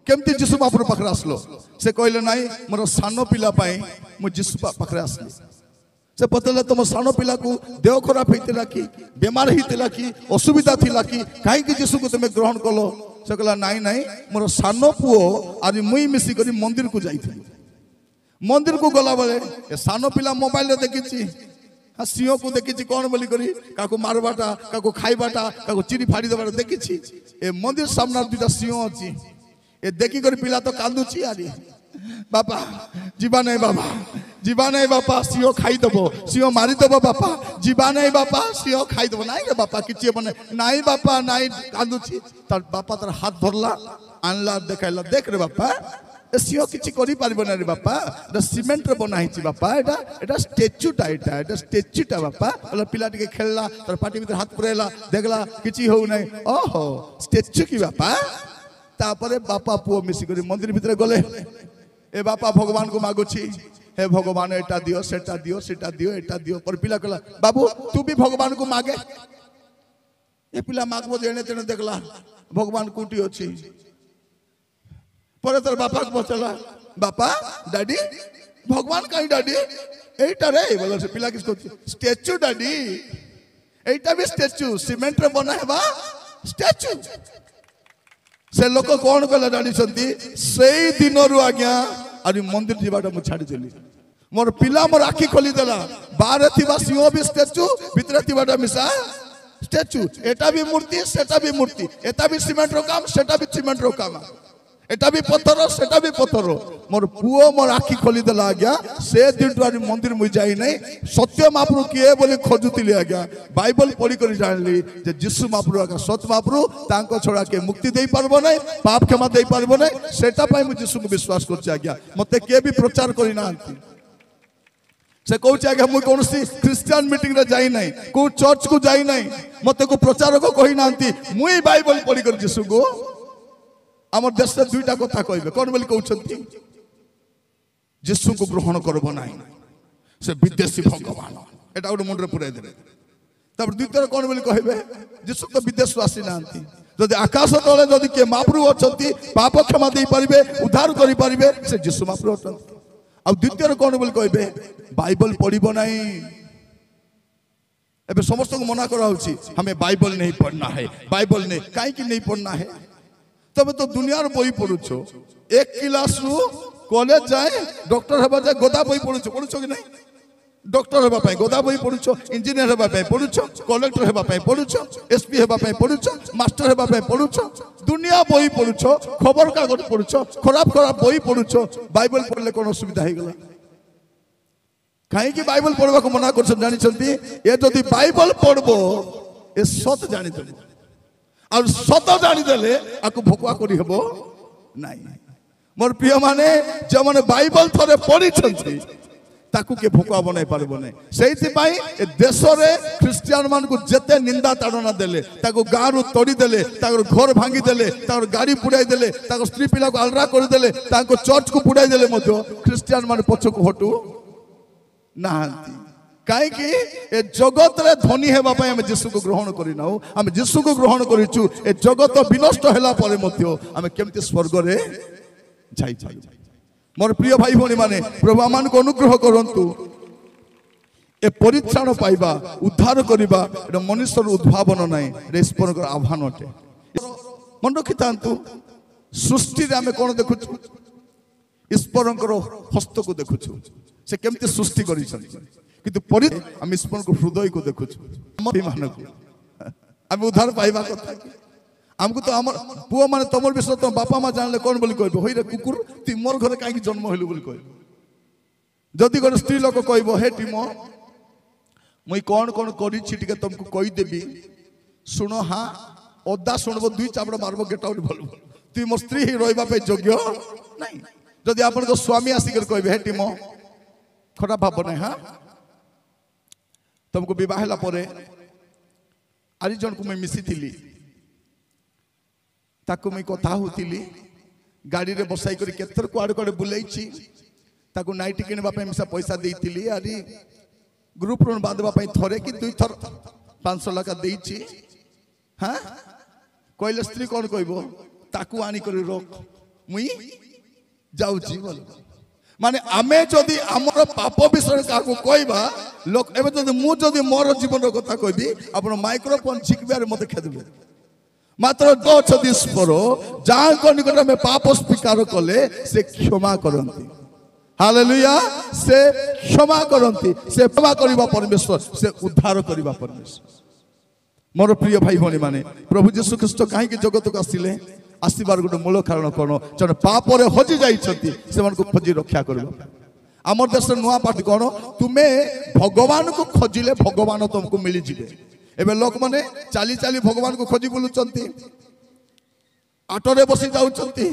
केमती जीशु महाप्रभु पाखरे आसलो से कहले नाई मोर सान पिला मु जीशु पाखरे आसली से पचारे तुम सान पिला को देह खराब होता कि बेमार होता कि असुविधा थिला कि कहीं जीशु को तुम्हें ग्रहण कल से कहला नाई नाई मोर सान पुओ आज मुई मिसिक मंदिर को जाइए मंदिर को गला बेले सान पिला मोबाइल देखी हाँ सिंह को देखी कौन बोली करी काको मारबाटा काको खाइबाटा काको चिरी फाड़ी देवाटा देखी ए मंदिर सामने दुटा सिंह अच्छी ए देखी कर पिला तो कांदुची आरी बापा जीवा नहीं बाबा जीवा नहीं बापा सिंह खाईदेव सिंह मारिदेव बापा जीवा नहीं बापा सिंह खाईदेव नाई रे बापा किसी बने नाई बापा नाई कांदुची तार बापा तार हाथ धरला आनला देखाइला देख रे बापा सिंह किसी करि पारिबो ना रे बापा एटा सीमेंट रे बना हिची बापा एटा एटा स्टैच्यूटा एटा स्टैच्यूटा बापा ओला पिला टिके खेलला तार पाटी भीतर हाथ पुरेला देखला किछि हो नै ओहो स्टैच्यू की बापा तापरे बापा पुओ मिसी करी मंदिर भीतर गले ए बापा भगवान को मागुची हे भगवान एटा दियो सेटा दियो पर पिला कहला बाबू तू भी भगवान को मागे ए पिला मागबो जेने तेने देखला भगवान कोटी अछि पर तर बापा को पचला बापा डैडी भगवान कहीं डैडी एटा रे बोला से पिला किसको स्टैच्यू डैडी एटा भी स्टैच्यू सीमेंट रे बना है बा स्टैच्यू से लोक कौन कहला डैडी सन्ती से दिन रु आज्ञा अरे मंदिर जीवाटा मु छाड़ी देली मोर पिला मोर आखि खोली देला बाहर थिबा सिंह भी स्टैच्यू भीतर थिबाटा मिसा स्टैच्यू एटा भी मूर्ति सेटा भी मूर्ति एटा भी सीमेंट रो काम सेटा भी सीमेंट रो काम एटा भी पत्थर सेटा भी पत्थर मोर पुओ मोर आखि खोली देला आज्ञा से दिन टू मंदिर मुई जाई नहीं सत्य महाप्रभु किए बोली खोजुतिली आज्ञा बाइबल पढ़ी कर जानली जे यीशु महाप्रभु आज्ञा सत्य महाप्रभु तांको छोड़ा के मुक्ति देई पारबो नहीं पाप क्षमा देई पारबो नहीं सेटा पई मु यीशु को विश्वास करछि आज्ञा मते के भी प्रचार करि नांती से कहूँ आज्ञा मुझे कौन सी क्रिश्चियन मीटिंग रे जाई नहीं को चर्च को जाई नहीं मते को प्रचारक कही नांती मुई बाइबल पढ़ी कर यीशु को आम देश में दुईटा कथा कहे कौन बोली कहते जीशु को ग्रहण करब ना से विदेशी भगवान एटा गोटे मुंडे पुराई दे द्वितीय कौन बोली कहे जीशु तो विदेश आसी ना जदि आकाश तले जदि किए महाप्रभु अच्छा पाप क्षमा दे पारे उद्धार करें से जीशु महाप्रभु अच्छा द्वितीय कौन बोली कहे बाइबल पढ़ब ना एबे समस्त को मना करा हमें बाइबल नहीं पढ़ना है बाइबल नहीं कहीं नहीं पढ़ना है तब तो दुनिया बही पढ़ुछ एक क्लास रु कॉलेज जाए डॉक्टर हवा जाए गोदा बही पढ़ुछ कि नहीं डॉक्टर होगा गोदा बही पढ़ुछ इंजीनियर होगा पढ़ुछ कलेक्टर होगा पढ़ुछ एसपी होगा पढ़ुछ मास्टर होगा पढ़ुछ दुनिया बही पढ़ुछ खबर कागज पढ़ुछ खराब खराब बही पढ़ुछ बाइबल पढ़ले कौन असुविधा हो गला कहीं बाइबल पढ़वा को मना कर जानी ये जदि बाइबल पढ़बो ए सत जानी और सत जानीदे आपको भोकुआ करी हेबो नहीं मोर प्रिय माने जो मैंने बाइबल थोड़े पढ़ी ताकू के भोकुआ बनई पारबो नहीं से देश में ख्रीस्टियान मान को जेते निंदा ताड़ना देले ताको गाँव रु तोड़ी देले घर भांगी देले गाड़ी पुड़ाई देले स्त्री पिला को अलरा कर देले चर्च को पुड़ाई देले ख्रीस्टियान मान पछ को हटू ना कहीं जगत रे धनी हेबा पई हम यीशु को ग्रहण करिना हम यीशु को ग्रहण करिचु ए जगत विनष्ट होला परे मध्य हम केमती स्वर्ग रे जाई जाई मोर प्रिय भाई भणी माने प्रभु आमान को अनुग्रह करंतु ए परित्राण पाइबा उद्धार करिबा एटा मनुष्यर उद्भावन नाही रे ईश्वर को आह्वान अटे मन रखितांतु सृष्टि रे हम कोन देखुछु ईश्वर हस्त को देखुछु से केमती सृष्टि करिसथि किंतु परि हम ईश्वर को हृदय को देखुछु मान को हम उद्धार पाइबा कथा हमको तो आम पुआ माने तमर विषय तुम बापा माँ जानले कौन बोली कहबो होई रे कुकुर ती मोर घरे काई जन्म हेलु बोली कहबो जदि गोटे स्त्री लोक कहबो हे टीमो मुई कौन कौन करी छि टिके तुमको कहि देबी सुनो हां ओदा सुनबो दुई चाबड़ा मारबो गेट आउट बोलबो ती मोर स्त्री ही रहबा पे योग्य नहीं जदि आपन को स्वामी आसी कर कहबे हे टीमो खराब भाव नहीं हां तुमको विवाह हला परे आरि जन को मैं मिसी थिली ताको मैं कथा होतिली गाड़ी रे बसाई करी केथर कुआड़ कुआड़ बुलाई ताको नाइट किनबा पे मिसा पैसा देइतिली आरी ग्रुप लोन बांधबा पे थरे कि दुई थर 500 लाख देइची हां कहले स्त्री कौन कहबो ताको आनी करी रोक मुई जाउची बोल माने आमे जदि आमर पाप विषय काको कहबा लोक एबे जदि मु जदि मोर जीवन रो कथा कहबी आपण माइक्रोफोन छिकबार मते खेदबे मात्र दो छदिस परो जहाँ को निकट में पाप स्वीकार कले से क्षमा करंती हालेलुया से क्षमा करंती से क्षमा करिबा परमेश्वर से उद्धार करिबा परमेश्वर मोर प्रिय भाई भणी माने प्रभु यीशु ख्रीष्ट काहे कि जगत को आसिले आसीबार गोटे मूल कारण कोन जन पाप रे हजि जाइछंती से मन को खोजी रक्षा करबा हमर देश नुआ पार्टी कोन तुमे भगवान को खोजिले भगवान तुमको मिली जिवे एबे लोक माने चाली चाली भगवान को खोजी बुलुचंती ऑटो रे बसी जाउचंती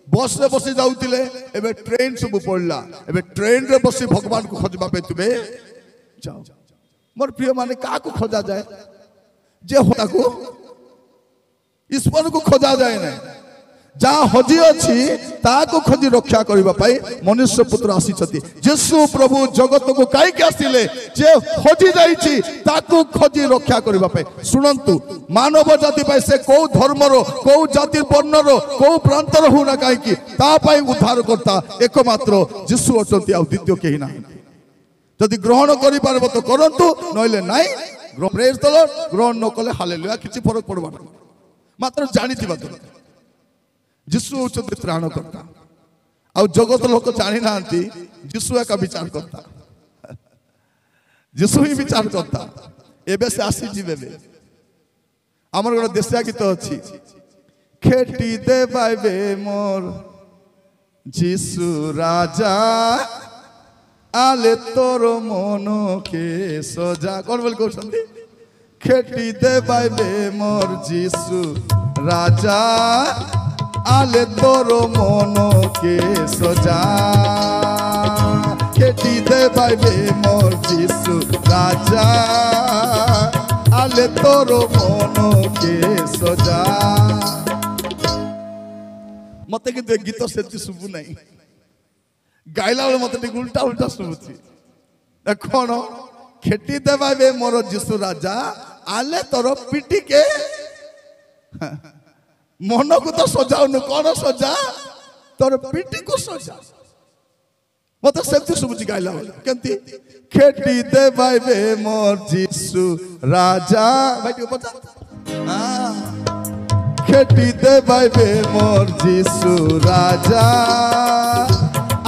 बस रे बसी जाउतिले एबे ट्रेन सब पड़ला एबे ट्रेन रे बसी भगवान को खोजबा पे तुबे जाओ मोर प्रिय माने का को खोजा जाए जे होता को ईश्वर को खोजा जाए ना जहाँ हजि अच्छी ताको खोजी रक्षा करबा पाई मनुष्य पुत्र आसीछती यीशु प्रभु जगत को काईके आसिले जे हजि जाईछि ताको खोजी रक्षा करबा पाई सुनंतु मानव जाति पाई से को धर्मरो को जाति वर्णरो को प्रांतर हो ना काईकि ता पाई उद्धार करता एकमात्र यीशु अछंती आ द्वितीय केही नाही जदि ग्रहण करि पारबो तो करंतु नइले नाही प्रेज द लॉर्ड ग्रहण न कले हालेलुया किछि फरक पड़बा ना मात्र जानिथिबा दरकार यीशु होचंती त्राणकर्ता आ जगत लोक जानी नांती यीशु एका विचार करता यीशु ही विचार करता एबे से आसी जिबे हमर गोटे देशिया गीत अछि खेती देबाइबे मोर यीशु राजा आले तोर मन के सजा कोन बोल कहउछंती खेती देबाइबे मोर यीशु राजा आले तोर मन के सजा खेती देबाइबे मोर यीशु राजा आले तोर मन के सजा मते कि गीत से शुभु नहीं गाइला बेले मते उल्टा उल्टा शुभुची कौन खेती देबाइबे मोर यीशु राजा आले तोर पिटी के मन को तो सजाउनु कौन सजा तोर पिटी को सजा मत सेमती सुबुची गाइला केमती खेती देबाइबे मोर यीशु राजा भाई बता खेती देबाइबे मोर यीशु राजा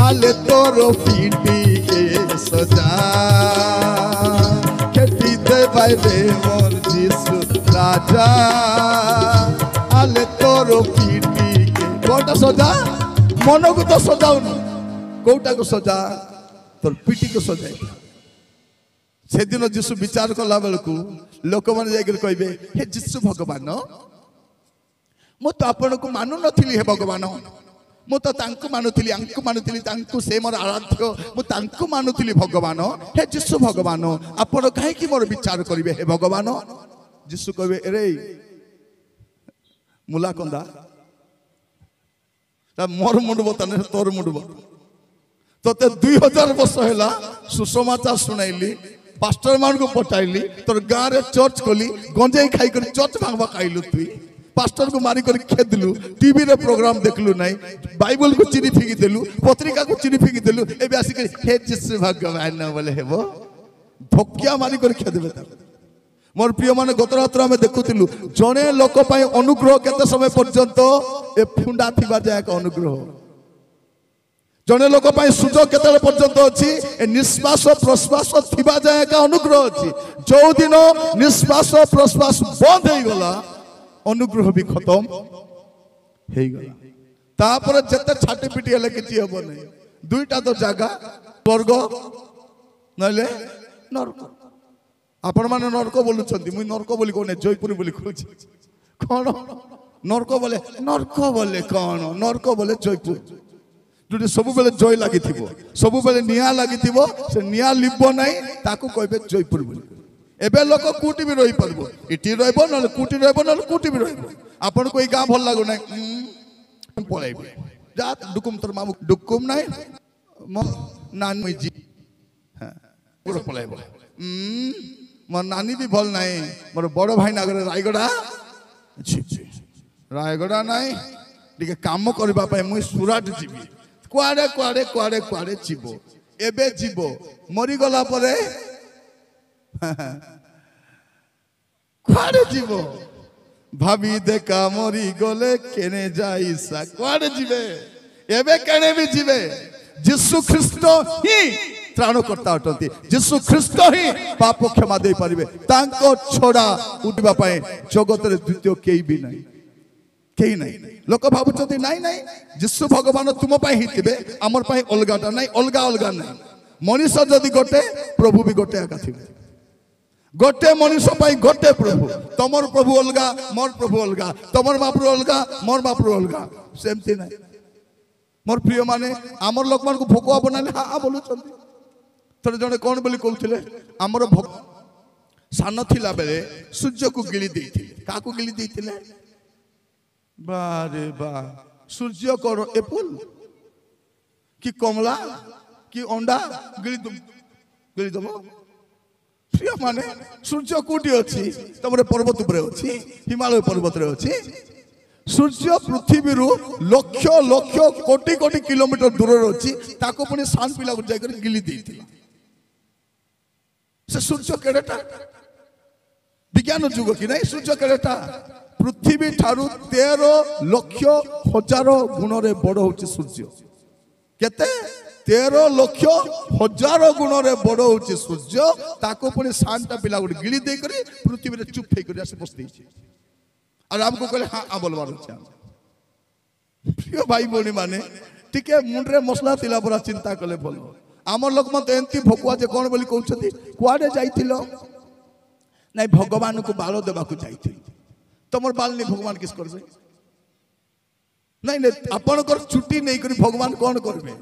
आले तोर पिटी के सजा खेती देबाइबे मोर यीशु राजा आले तोर पिटी के कोटा सजा मन को तो सजाउनु कोटा को सजा तोर पिटी को सजाई से दिन यीशु विचार कला बेलकू लोक माने जाय कहबे हे यीशु भगवान मु तो आपण को मानु नथिली हे भगवान मु तो तांको मानुथिली आंको मानुथिली तांको से मोर आराध्य मु तांको मानुथिली भगवान हे यीशु भगवान आपण काहे कि मोर विचार करिवे हे भगवान यीशु कहबे रे मुला कंदा ता मोर मुंड बतने तोर मुंड बत तोते 2000 वर्ष हैला सुसमाचार सुनाइली पास्टर मान को पटाइली तोर गाँव रे चर्च खोली गंजाई खाई कर चर्च भांगवा खाइलु तुई पास्टर को मारी कर खेदलु टीवी रे प्रोग्राम देखलु नहीं बाइबल को चिनी फिकी देलु पत्रिका को चिनी फिकी देलु एबे आसी कर हे यीशु भगवान बोले हेबो धोकिया मारी कर खेदबे ता मोर प्रिय माने गत रात्र में देखुतिलु जने लोक पय अनुग्रह केते समय पर्यंत ए फुंडा थिबा जाय एक अनुग्रह जने लोक पय सुजोग केते पर्यंत अछि ए निश्वास प्रश्वास थिबा जाय एक अनुग्रह अछि जो दिन निश्वास प्रश्वास बंद हे गला अनुग्रह भी खत्म हे गला तापर जते छाटी पिटी हले किछि हबो नै दुईटा तो जागा स्वर्ग नले नरक आपण माने नरक बोलुछंती मुई नरक बोली कोने जयपुर बोली कहूछि कोन नरक बोले कोन नरक बोले जयपुर जोटी सब बेले जय लागि थिबो सब बेले निया लागि थिबो से निया लिबो नै ताको कहबे जयपुर बोली एबे लोक कुटी भी रही परबो इटी रहबो न कुटी रहबो न कुटी भी रहबो आपण कोई गां भल लागो नै पळाइबे जा डुकुम तोर मामू डुकुम नै म नानी जी हां पूरा पळाइबो मोर नानी भी भल नै मोर बड़ भाई नागर रायगड़ा रायगड़ा नै टिके काम करबा पय मुई सुराट जीवी कुआडे कुआडे कुआडे कुआडे जीवो एबे जीवो मरी गला परे कुआडे जीवो भाभी देखा मरी गले केने जाई सा कुआडे जीवे एबे केने भी जीवे यीशु ख्रीष्ट ही त्राणकर्ता अटंती यीशु ख्रीष्ट ही पाप क्षमा दे पारिबे तांको छोड़ा उठबा पाए जगत रे द्वितीय केई भी नहीं केई नहीं लोक भाबुचती नहीं नहीं यीशु भगवान तुम पाए ही थिबे हमर पाए अलगाटा नहीं अलगा अलगा नहीं मनुष्य जदि गोटे प्रभु भी गोटे आका थिबे गोटे मनुष्य पाए गोटे प्रभु तमर प्रभु अलगा मोर प्रभु अलगा तमर महाप्रभु अलगा मोर महाप्रभु अलगा सेमती नहीं मोर प्रिय माने आमर लोक मान को भोकवा बनाले हां बोलुचंती थोड़े जने कौन बोली कहते आमर सान थिला बेले सूर्य को गिली देइथिले काको गिली देइथिले बारे बा सूर्य करो एप्पल कि कमला कि अंडा गिली दबो प्रिय माने सूर्य कोठी अछि तमरे पर्वत ऊपर अछि हिमालय पर्वत रे अछि सूर्य पृथ्वी रु लक्ष लक्ष कोटी कोटी किलोमीटर दूर अछि ताको पुनी सान पिला को जाय कर गिली देइथिला से सूर्य केडेटा विज्ञान जुग कि नहीं सूर्य केडेटा पृथ्वी ठारू 13 लक्ष हजार गुण रे बड़ होची सूर्य केते 13 लक्ष हजार गुण रे बड़ होची सूर्य ताको पुनी शांता पिला गुड गिली दे करी पृथ्वी रे चुप हे करी आसे बसते छी और हमको कहले हां बोलबार छै प्रिय भाई बोनी माने टिके मुंडरे मसला तिला बरा चिंता कले बोलो आमर लोक मत एंती भोकुआ जे कोन बोली कहउछथि कुआडे जाइथिलो नै भगवान को बालो देबा को जाइथिल तमर बाल नै भगवान किस करबे नै नै आपण कर छुट्टी नै करी भगवान कोन करबे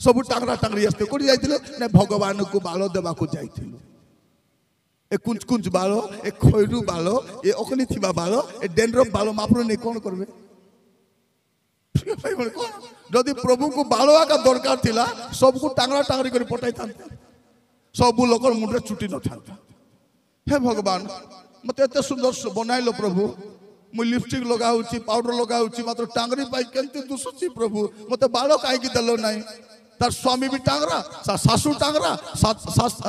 सब टांगरा टांगरी आस्ते कोडी जाइथिलो नै भगवान को बालो देबा को जाइथिल ए कुंज कुंज बालो ए खैरु बालो ए ओखनी थिबा बालो ए डेंड्रफ बालो मापरो नै कोन करबे जदि प्रभु को बालोआ का दरकार थिला सब को टांगरा टांगरी कर पटाई थांते सब लोक मुंडे चुटी न थांता हे भगवान मते एते सुंदर बनाइलो प्रभु मु लिपस्टिक लगाउची पाउडर लगाउची मात्र टांगरी पाई केंते दुसुची प्रभु मते बालो काई की दलो नाही तार स्वामी भी टांगरा सासू टांगरा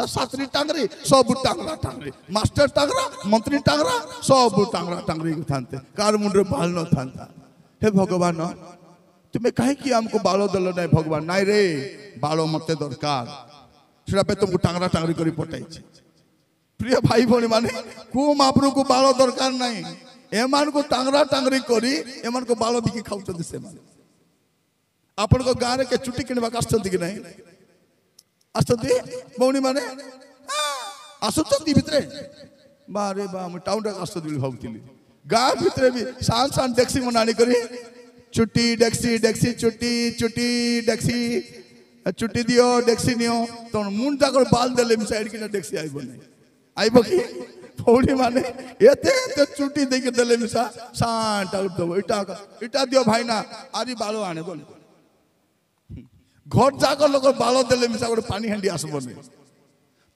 सासरी टांगरी सब टांगरा टांगरी मास्टर टांगरा मंत्री टांगरा सब टांगरा टांगरी थांते कार मुंडे बाल न थांता हे भगवान तुम्हें कहीं कि हमको बालो दल नहीं भगवान नहीं रे बालो मते दरकार सेटा पे तुमको टांगरा टांगरी करी पटाई प्रिय भाई भौणी माने को महाप्रभु को बालो दरकार नहीं एमान को टांगरा टांगरी करी एमान को बालो बिकी खाउचंदी से माने आपन को गां रे के चुटी किनबा आछंती कि नहीं आछंती भौणी माने आछंती भितरे बारे बा हम टाउन रे आछंती भाबुतिली गां भितरे भी सान सान डेक्सी मनानी करी चुटी डेक्सी डेक्सी चुटी चुटी डेक्सी चुटी दियो डेक्सी नियो तो मुंड जाकर बाल देले मी साइड किना डेक्सी आइबो नहीं आइबो कि फौड़ी माने एते एते चुटी दे के देले मी सा सांटा उठबो इटा दियो भाई ना आरी बालो आने बोले घर जाकर लोग बालो देले मी सा गोटे पानी हांडी आसबो नहीं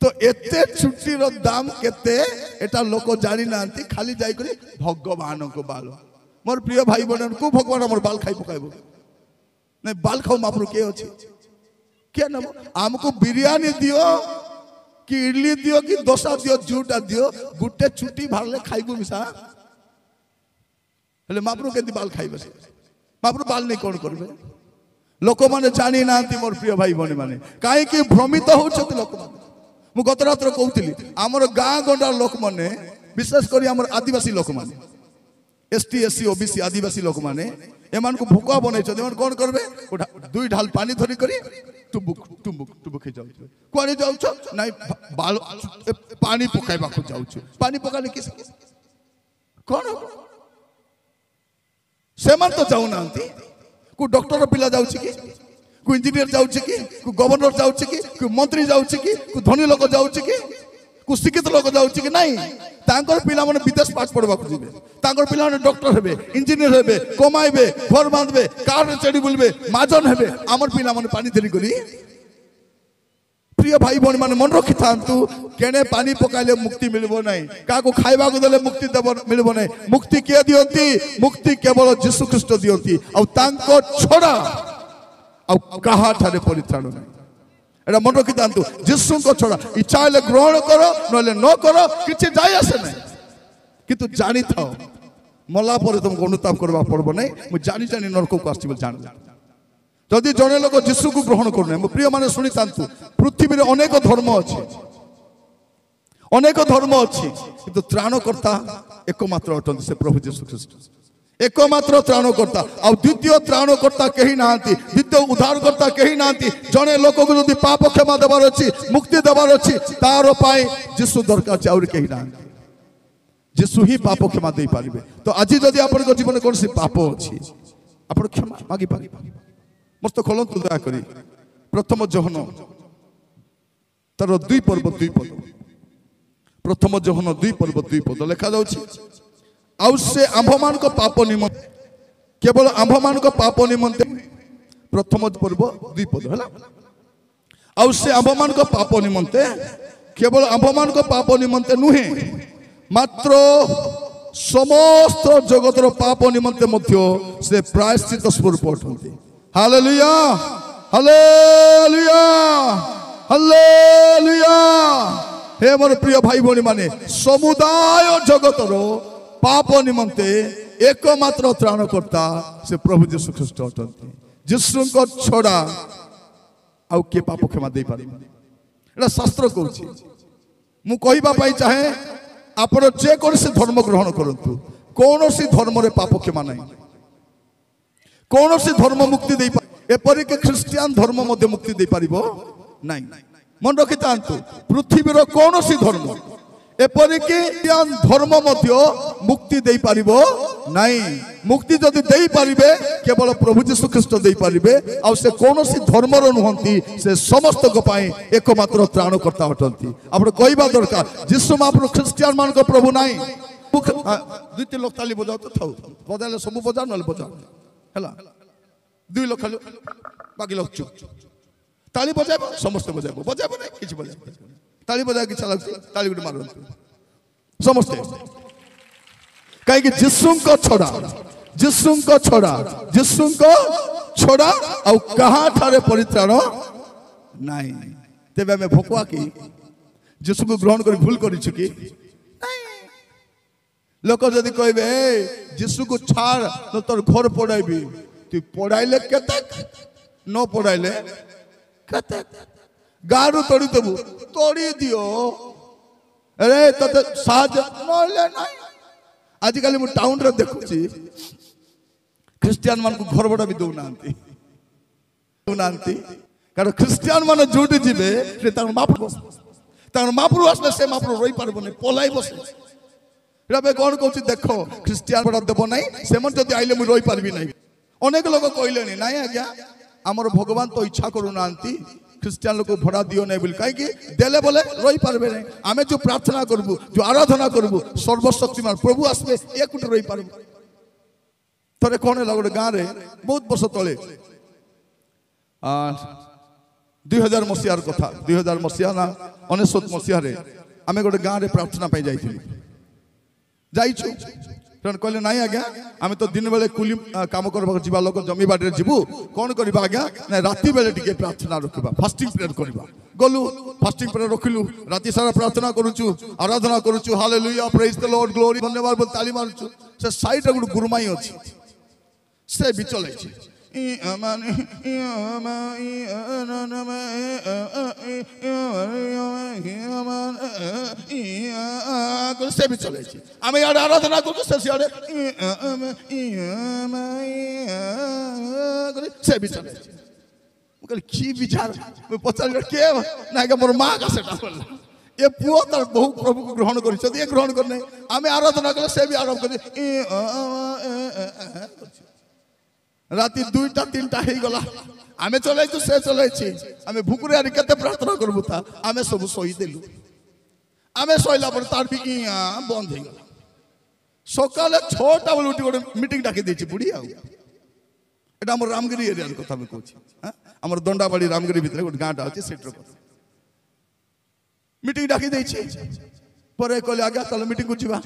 तो एते चुटी रो दाम केते एटा लोक जानि नांती खाली जाई करी भगवान को बालो मोर प्रिय भाई बहन को भगवान हमर बाल खाई पकाइबो नै बाल खाओ मापरो के अछि के नबो हमको बिरयानी दियो कि इडली दियो कि डोसा दियो जूटा दियो गुटे छुट्टी भारले खाइबो मिसा हेले मापरो केंती बाल खाइबे मापरो बाल नै कोन करबे लोक माने जानि नांती मोर प्रिय भाई बहन माने काहे कि भ्रमित होछथि लोक माने मु गत रात्र कहउतिली हमर गां गंडा लोक माने विशेष करी हमर आदिवासी लोक माने एसटी एससी ओबीसी आदिवासी लोक माने एमान को भुका बनै छ एमान कोन करबे दुई ढाल पानी धरि करी टुबुक टुबुक टुबुक हे जाउ छ कोनी जाउ छ नै बाल पानी पकाइबा को जाउ छ पानी पकाले किस कोन सेमान तो जाउ नांती को डॉक्टर पिला जाउ छ कि को इंजीनियर जाउ छ कि को गवर्नर जाउ छ कि को मंत्री जाउ छ कि को धनी लोक जाउ छ कि को शिक्षित लोक जाउ छ कि नहीं तांकर पिला माने विदेश पास पढ़वा को जिबे तांकर पिला माने डॉक्टर हेबे इंजीनियर हेबे कमाइबे घर बांधबे कार चढ़ी बुलबे माजन हेबे हमर पिला माने पानी धरी करी प्रिय भाई भौणी मान मन रखि थांतु केने पानी पकाइले मुक्ति मिलबो नहीं काको खाइबा को देले मुक्ति मिलबो नहीं मुक्ति के दियंती मुक्ति केवल यीशु ख्रीष्ट दियंती आ तांको छोड़ा आ कहा ठारे परित्राण नहीं एटा मन रखि थांतु यीशु को छोड़ा इच्छा हेले ग्रहण करो नले न करो किछि जाय आसे नहीं किंतु जानि थाओ मला पर तुमको अनुताप करबा पड़बो नहीं मु जानि जानि नरक को आसी जान जदि जड़े लोक जीशु को ग्रहण करना मो प्रिय माने शुणी था पृथ्वी में अनेक धर्म अच्छे अनेक धर्म अच्छी किंतु त्राणकर्ता एकमात्र अटंती से प्रभु जीशु ख्रीष्ट एकमात्र त्राणकर्ता आ द्वितीय त्राणकर्ता कहीं ना द्वितीय उद्धारकर्ता कहीं ना जड़े लोक को जब पाप क्षमा देवार अच्छी मुक्ति देवार अच्छी तार पाई जीशु दरकार आउर कहीं ना जीशु ही पाप क्षमा दे पारे तो आज जदि आप जीवन कौन सी पाप अच्छी आप क्षमा मागी पारे मस्त खोलतु दयाक प्रथम जोहन तार 2 पर्व 2 पद प्रथम जोहन 2 पर्व 2 पद लिखा जाउछि से आंभ मान पाप निमंते केवल आंभ मान पाप निमंते प्रथम पर्व 2 पद है आउ से आंभ मान पाप निमंते केवल आंभ मान पाप निमंते नुहे मात्र समस्त जगतर पाप निमंते मध्य से प्रायश्चित स्वरूप अटंती हालेलुया हालेलुया हालेलुया हे मोर प्रिय भाई भौणी माने समुदाय जगतर पाप निमंते एकमात्र त्राणकर्ता से प्रभु यीशु ख्रीष्ट अटंती यीशु को छोड़ा आउ के पाप क्षमा दे पारे एटा शास्त्र कहूछि मु कहिबा पई चाहे आपण जे कोनसी धर्म ग्रहण करंतु कोनसी धर्म रे पाप क्षमा नहीं कौन सी धर्म मुक्ति दे एपरिक ख्रिस्टियान धर्म मध्य मुक्ति दे पारिबो नहीं मन रखि थांतु पृथ्वीर कौन सी धर्म एपरिक ख्रिस्टियान धर्म मध्य मुक्ति दे पारिबो नहीं मुक्ति जदि दे पारिबे केवल प्रभु यीशु ख्रीष्ट दे पारिबे आ से कौन सी धर्मर नुहंती से समस्त को पाए एकमात्र त्राणकर्ता अटंती आपण कहबा दरकार यीशु महाप्रभु ख्रिस्टियान मान को प्रभु नहीं द्वितीय लोक ताली बजाओ तो थाउ बजाले सब बजा नल बजा हला 2 लोक खाली बाकी लोक चुप ताली बजाबो समस्त बजाबो बजाबो नहीं किछ बजाबो ताली बजा कि चला ताली गुड मारो समस्त काहे कि यीशु को छोड़ा आ कहां ठारे परित्राण नहीं तेबे हमें भोकवा की यीशु को ग्रहण कर भूल करि छु कि लोक जदि कहबे यीशु को छाड़ तो तोर घर पढ़ाइबी तू पढ़ाइले केते न पढ़ाइले केते गारू तोड़ी देबू तोड़ी दियो अरे तते साज नले नहीं आज काली मु टाउन रे देखुची ख्रिस्टियन मान को घर बड़ा भी दउ नांती कारण ख्रिस्टियन मान जोटी जिबे से तार मापुर आसले से मापुर रोई पारबो नहीं पलाई बसे रबे कौन कहूँ देख ख्रिस्टियान बड़ा देव ना से जब आइले मुझे रही पार्बी ना अनेक लोग कहले ना आज्ञा आमर भगवान तो इच्छा करूना ख्रिस्टियान लोग भड़ा दियो नहीं बोल कहीं देले बोले रही पार्बे नहीं आम जो प्रार्थना करबू जो आराधना करबू सर्वशक्तिमान प्रभु आसबे एक कुटे रही पार्बू थे कौन है गोटे गाँव में बहुत वर्ष तले 2000 मसीहार कथा 2000 मसीहा ना 19 मसीह आम गोटे गाँव में प्रार्थना पाई जाइए जाइछु कहले ना आज्ञा आम तो दिन बेले कुली काम करबा जीवा लोक जमी बाड़ी जीवु कौन करबा आज्ञा ना राति बेले टिके प्रार्थना रखिबा फास्टिंग प्रेयर करबा गलु फास्टिंग प्रेयर रखिलु राति सारा प्रार्थना करूछु आराधना करूछु hallelujah praise the Lord glory धन्यवाद बोल ताली मारुछु से साइड रे गुड गुरमाई अछि से बिचले छी से भी चले आम इे आराधना कर से भी चले कि विचार पचार के ना मोर माँ का ये पुओ तार बहु प्रभु को ग्रहण कर ग्रहण करने आम आराधना कले से भी आरम्भ कर राति 2टा 3टा हो गला आमे चले से चले आम भूकुरे आनी केते प्रार्थना करबू ता आमे सब सोई देलु आमे सोइला पर तार भी बंद हो गला सकाले 6टा बेले उठी गोटे मीटिंग डाकी देछि बुढ़ी आ एटा हमर रामगिरी एरिया कथा में कहछि हमर दंडाबाड़ी रामगिरी भितर गोटे गाँटा अछि सेटर कथा मीटिंग डाकी देछि परे कहले आज्ञा चल मीटिंग को जीवा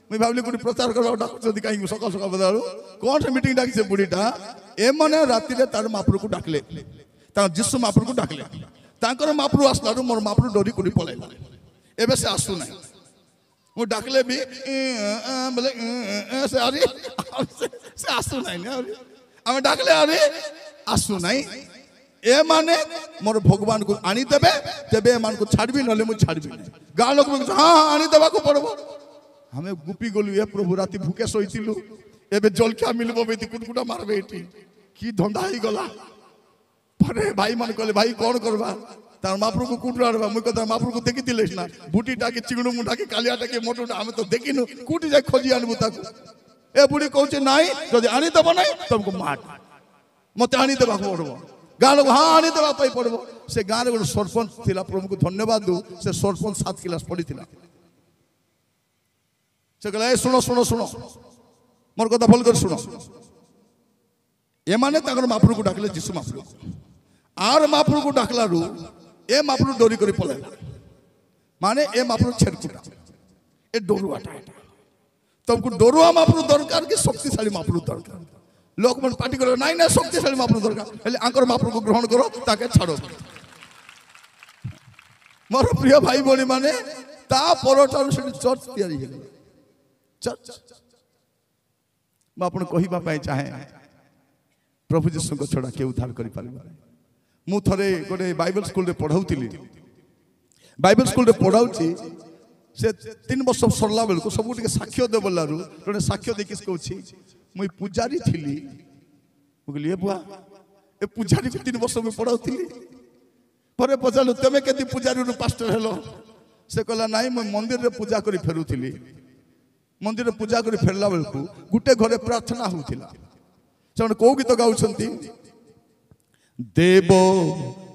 मुई भाबली कोनी प्रचार करबा डाकुछथि काई सकाल सकाल बदालु कोन से मीटिंग डाकी से बुढ़ीटा ए माने राति रे तार महाप्रभु को डाकले ता जिसु महाप्रभु को डाकले तांकर महाप्रभु आसलारु मोर महाप्रभु डोरी कोनी पळैला एबे से आसु नै मु डाकले भी बोले से अरे से आसु नै ने हम डाकले अरे आसु नै ए माने मोर भगवान को आनी देबे तेबे मान को छाड़बी नले मु छाड़बी गाँ लोक हां आनी देबा को पड़बो हमें गुपी गलु ए प्रभु राति भूखे सोइतिलु एबे जलखिया मिलबो बेति कुटकुटा मारबे एठी की धंधा ही गला परे भाई मन कहले भाई कोन करबा तार महाप्रभु को कुटरा आनबा मुई कहता महाप्रभु को देखि दिलेस ना बुटी टाके चिंगड़ू मुंडा के कालिया टाके मोटोटा हम तो देखिनु कुटी जाय खोजी आनबु ताकू ए बुढ़ी कहूचे नाई जदि आनी देबो नाई तुमको मार मते आनी देबा को पड़बो गाँ लोग हाँ आनी देबा पाई पड़बो से गाँ रे गोटे सरपंच थिला प्रभु को धन्यवाद दू से सरपंच 7 क्लास पढ़ी थिला से कहला ए सुनो सुनो सुनो मोर कथा भल कर सुनो ए माने ताकर महाप्रभु को डाकले जिसु महाप्रभु आर महाप्रभु को डाकलारू ए महाप्रभु डोरी करी पळैला माने ए महाप्रभु छेरकुटा ए डोरुआटा तुमको डोरुआ महाप्रभु दरकार कि शक्तिशाली महाप्रभु दरकार लोक मन पार्टी करो नाई ना शक्तिशाली महाप्रभु दरकार हेले आंकर महाप्रभु को ग्रहण करो ताके छाड़ो मोर प्रिय भाई बोली माने ता परठार से चर्च तैयारी हे चर्च म आपन कहिबा पाए चाहे प्रभु जीशु को छड़ा के उद्धार करि पारिबा मु थरे गोटे बाइबल स्कूल रे पढ़ाउतिली बाइबल स्कूल रे पढ़ाउची से 3 वर्ष सरला बेल को सब टिके साक्ष्य दे बोलारू जने साक्ष्य देखि कहूची मुई पुजारी थिली बुगली ए बुआ ए पुजारी को 3 वर्ष में पढ़ाउतिली परे पचालु तमे केति पुजारी रु पास्टर हेलो से कहला नाई मुई मंदिर रे पूजा करी फेरुतिली मंदिर रे पूजा करी फेरला बेल को गुटे घरे प्रार्थना होउतिला से को गीत गाउछंती देव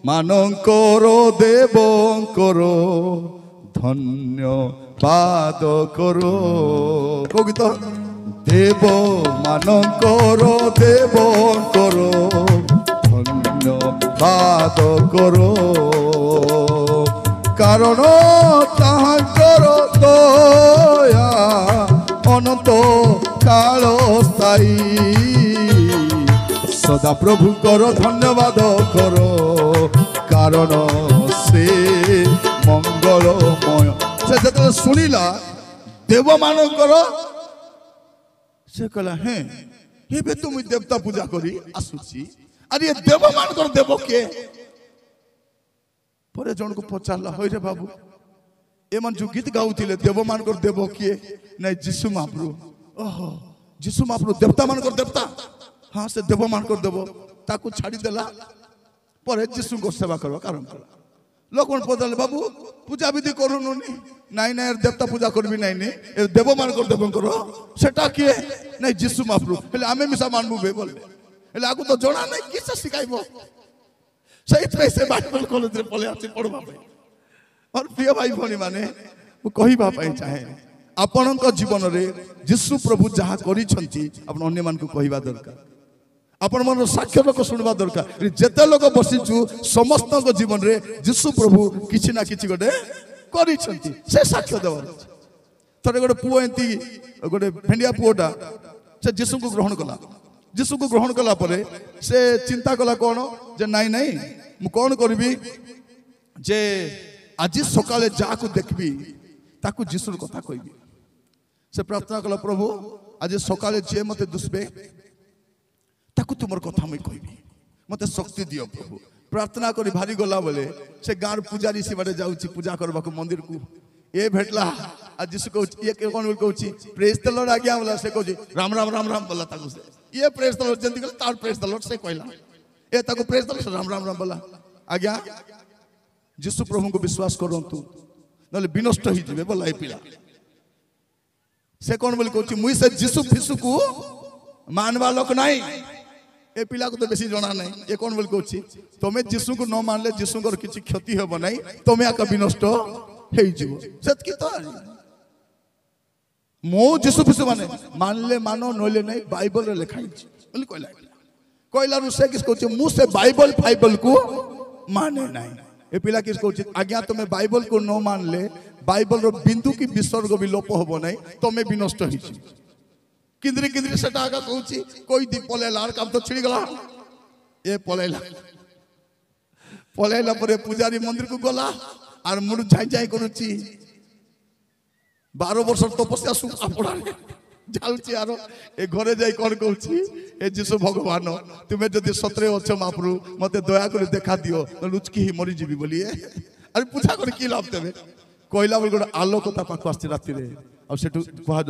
मानकर देवंकर धन्यवाद करो को गीत देव मानकर देवंकर धन्यवाद करो कारण ताहाकर दया अनंत काल स्थायी सदा प्रभु करो धन्यवाद करो कारण से मंगलमय से जत सुनिला देव मानकर से कहला हे हेबे तुम देवता पूजा करी आसुची अरे देव मानकर देव के परे जन को पचारला होय रे बाबू एमन जो गीत गाउतिले देव मानकर देव के नै जिसु महाप्रभु ओहो जिसु महाप्रभु देवता मानकर देवता हाँ से देव मानकर देव ताकू छाड़ी देला परे जिसु को सेवा करवा कारण कला लोक मन पदले बाबू पूजा विधि करूनु नाई नाई देवता पूजा करबी नाई नी ए देव मानकर देव करो सेटा के नै जिसु महाप्रभु हेले आमे मिसा मानबु बे बोले हेले आकु तो जणा नै किछ सिखाइबो सही पैसे बाइबल कॉलेज रे पले आछि पढबा पे और प्रिय भाई भनी माने मु कहिबा पई चाहे आपनक जीवन रे जिसु प्रभु जहा करी छंती अपन अन्य मान को कहिबा दरकार अपन मन साक्ष्य लोक सुनबा दरकार जेते लोक बसिचु समस्त को जीवन रे जिसु प्रभु किछि ना किछि गोटे करी छंती से साक्ष्य देवर थरे गोटे पुओ एंती गोटे भेंडिया पुओटा से जिसु को ग्रहण कला जिसु को ग्रहण कला परे से चिंता कला कोन जे नाई नाई मु कोन करबी जे आज सकाले जा को देखबी ताकू जिसुर कथा कहबी से प्रार्थना कला प्रभु आज सकाले जे मते दुसबे ताकू तुमर कथा मैं कहबी मते शक्ति दियो प्रभु प्रार्थना करी भारी गला बोले से गार पुजारी से बारे जाउची पूजा करबा को मंदिर को ए भेटला आज जिसु को ये के कोन बोल कहूची प्रेज द लॉर्ड आज्ञा बोला से कहूची राम राम राम राम बोला ताकू से ये प्रेज द लॉर्ड जल्दी कर तार प्रेज द लॉर्ड से कहला ए ताकू praise the Lord Ram Ram Ram बोला आज्ञा जिसु प्रभु को विश्वास करंतु नले विनष्ट ही जिवे बोला ए पिला से कोन बोल कहूची मुई से जिसु फिसु को मानवा लोक नाही ए पिला को तो बेसी जणा नाही ए कोन बोल कहूची तमे जिसु को न मानले जिसुकर किछि क्षति हेबो नाही तमे आका विनष्ट हेई जिवो सत की तो मो जिसु फिसु माने मानले मानो नले नाही बाइबल रे लिखाई छी बोली कहला कहला रु से किस कहूची मु से बाइबल फाइबल को माने नाही ए पिला किस कहूँ आज्ञा तुम्हें बाइबल को न मानले बाइबल रो बिंदु की विसर्ग भी लोप हम ना तुम्हें भी नष्ट किंद्री किंद्री से आगे कहूँ कोई दी पलैला काम तो छिड़गला ए पलैला पलैला पर पूजारी मंदिर को गला और मुड़ झाई झाई करुच्ची 12 वर्ष तपस्या सुखा पड़ा जाऊँगी आर ए घरे जाई कौन कहूँ ए जीशु भगवान तुम्हें जदि सतरे अच्छ महाप्रभु मत दया कर देखा दियो लुचकी ही मरीजी बोलिए अरे पूजा कर कि लाभ देवे कहला बेल गोटे आलोकता पाख आस राति कह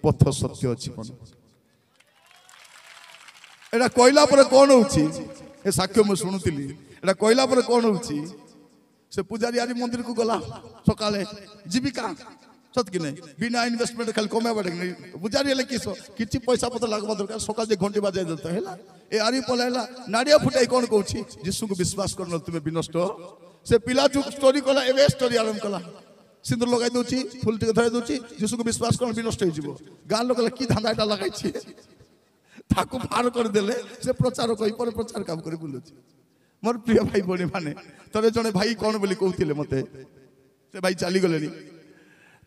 पथ सत्य अच्छी एटा कहला कौन हो साक्ष्य मुझे शुणुली एटा कहला कौन हो पूजारी आज मंदिर को गला सका जीविका सत कि नहीं बिना इन्वेस्टमेंट खाली कमेबा पूजारी हेल्ले किसी पैसा पत्र लगवा दरकार सकाल घंटी बजाई देता है ए आरी पलाइला नाड़िया फुटाई कौन कहूँ जीशु को विश्वास कर तुम्हें विनष्ट से पिला जो स्टोरी कला एवं स्टोरी आरंभ कला सिंदूर लगाई दूची फुल टे धर दूची जीशु को विश्वास कर विनष्ट हो गाँ लोक कि धांधा एटा लगाई ताकू बाहर करदे से प्रचार कही पर प्रचार काम कर बुलूँ मोर प्रिय भाई भौणी मैंने थे जड़े भाई कौन बोली कहते मत से भाई चली गले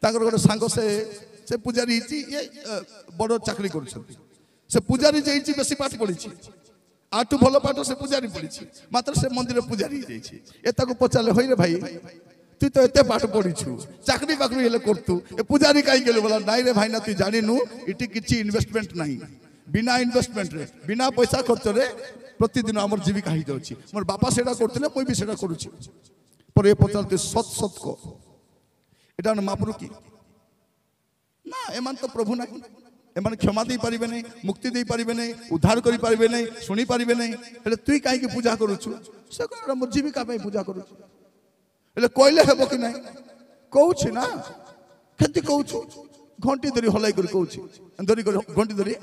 गोटे सांग से पूजारी ये बड़ चाकरी कर पूजारी जाइए बेसी पाठ पढ़ी आठू भल पाठ से पूजारी पढ़ी मात्र से मंदिर पूजारी जाइए पचारे हो रे भाई तु तो एत पाठ पढ़ीछु चाकरी बाकरी हेल्ले करतु ए पूजारी कहीं गलु बोला नाई रे भाई ना तु जानिनु इटी किछि इन्वेस्टमेंट नहीं बिना इन्वेस्टमेंट रे बिना पैसा खर्च रे प्रतिदिन आमर जीविका ही जाउछि मोर बापा सेटा करथिले मुई भी सेटा करूछि पर ए पचारते सत सत को एटा महाप्रभु की ना एमान तो प्रभु ना एमान क्षमा दे पारिबे नहीं मुक्ति दे पारिबे नहीं उद्धार करि पारिबे नहीं सुनी पारिबे नहीं हेले तुई काहे की पूजा करूछु से कहला मोर जीविका पे पूजा करूछु हेले कहले हेबो कि नहीं कहूछि ना केति कहूछु घंटी धरी हलाई कर कहूछि धरी कर घंटी धरी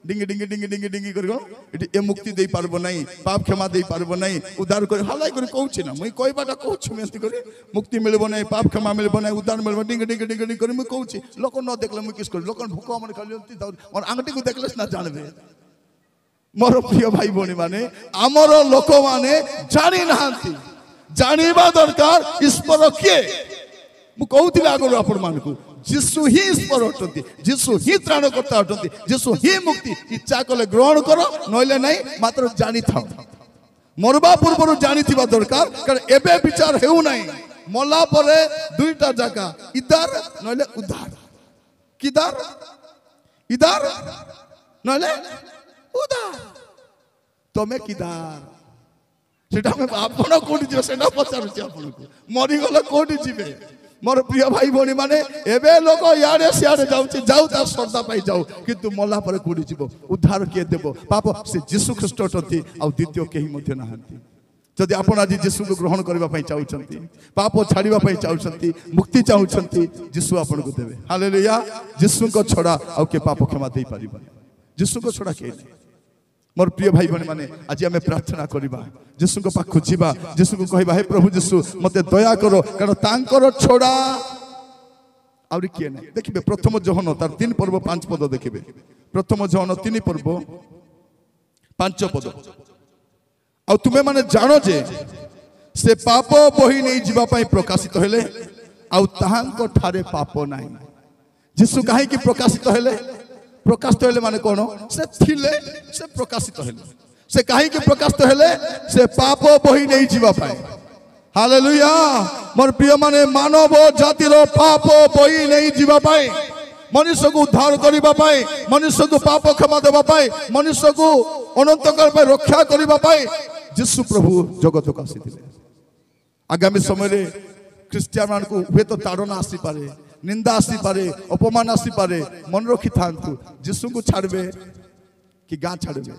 डिंगी डिंगी डिंगी डिंगी डिंगी कर इटी ए मुक्ति दे पारबो नहीं पाप क्षमा दे पारबो नहीं उद्धार कर हलाई कर कहूछि ना मुई कहबाटा कहूछु मेंती कर मुक्ति मिलबो नहीं पाप क्षमा मिलबो नहीं उद्धार मिलबो डिंगी डिंगी डिंगी डिंगी कर मुई कहूछि लोक न देखले मुई किस कर लोक भूख मन खाली और आंगटी को देखले ना जानबे मोर प्रिय भाई भौणी माने आमर लोक माने जानि नाहंती जानिबा दरकार ईश्वर किए मु कहूतिला आगु आपण मानकु जीशु ही ईश्वर अटंती जीशु ही त्राणकर्ता अटंती जीशु ही मुक्ति इच्छा कले ग्रहण करो नइले नहीं मात्र जानि थाओ मरबा पूर्व जानि थिबा दरकार कारण एबे विचार हेउ नहीं मला परे दुईटा जाका इधर नइले उधार किधर इधर नइले उधार तमे किधर सेटा में आपण कोठी जे सेटा पचारुछि आपण को मरि गले कोठी जिबे मोर प्रिय भाई भौणी माने एबे लोक याडे सियाडे जाउछि जाउ ता श्रद्धा पाई जाउ किंतु मल्ला परे कोठी जिवो उद्धार के देबो पाप से जीशु ख्रीष्ट अटंती आ द्वितीय केही मध्ये नाहंती जदि आपण आज जीशु को ग्रहण करबा पई चाहुछंती पाप छाड़ीबा पई चाहुछंती मुक्ति चाहुछंती जीशु आपण को देबे हालेलुया जीशु को छोड़ा आ के पाप क्षमा देई परिबा जीशु को छोड़ा के नहीं मोर प्रिय भाई भौणी माने आज आमे प्रार्थना करिबा जीशु को पाखु जीवा जीशु को कहबा हे प्रभु जीशु मते दया करो कारण तांकर छोड़ा आउरी किए नहीं देखिबे प्रथम जोहन तार 3 पर्व 5 पद देखिबे प्रथम जोहन 3 पर्व 5 पद आ तुमे माने जानो जे से पाप बही नहीं जीवा पई प्रकाशित हेले आ ताहांको ठारे पाप नाही जीशु काहे की प्रकाशित हेले प्रकाशित हेले माने कोन से थिले से प्रकाशित हेले से काहे की प्रकाशित हेले से पाप बही नहीं जीवा पाए हालेलुया मोर प्रिय माने मानव जातिर पाप बही नहीं जीवा पाए मनुष्य को उद्धार करबा पाए मनुष्य को पाप क्षमा देबा पाए मनुष्य को अनंत काल पे रक्षा करबा पाए यीशु प्रभु जगत को आसीथिले आगामी समय रे क्रिश्चियन मान को हुए तो ताड़ना आसी पारे निंदा आसी पारे अपमान आसी पारे मन रखी थांतु जीशु को छाड़बे कि गाँ छाड़बे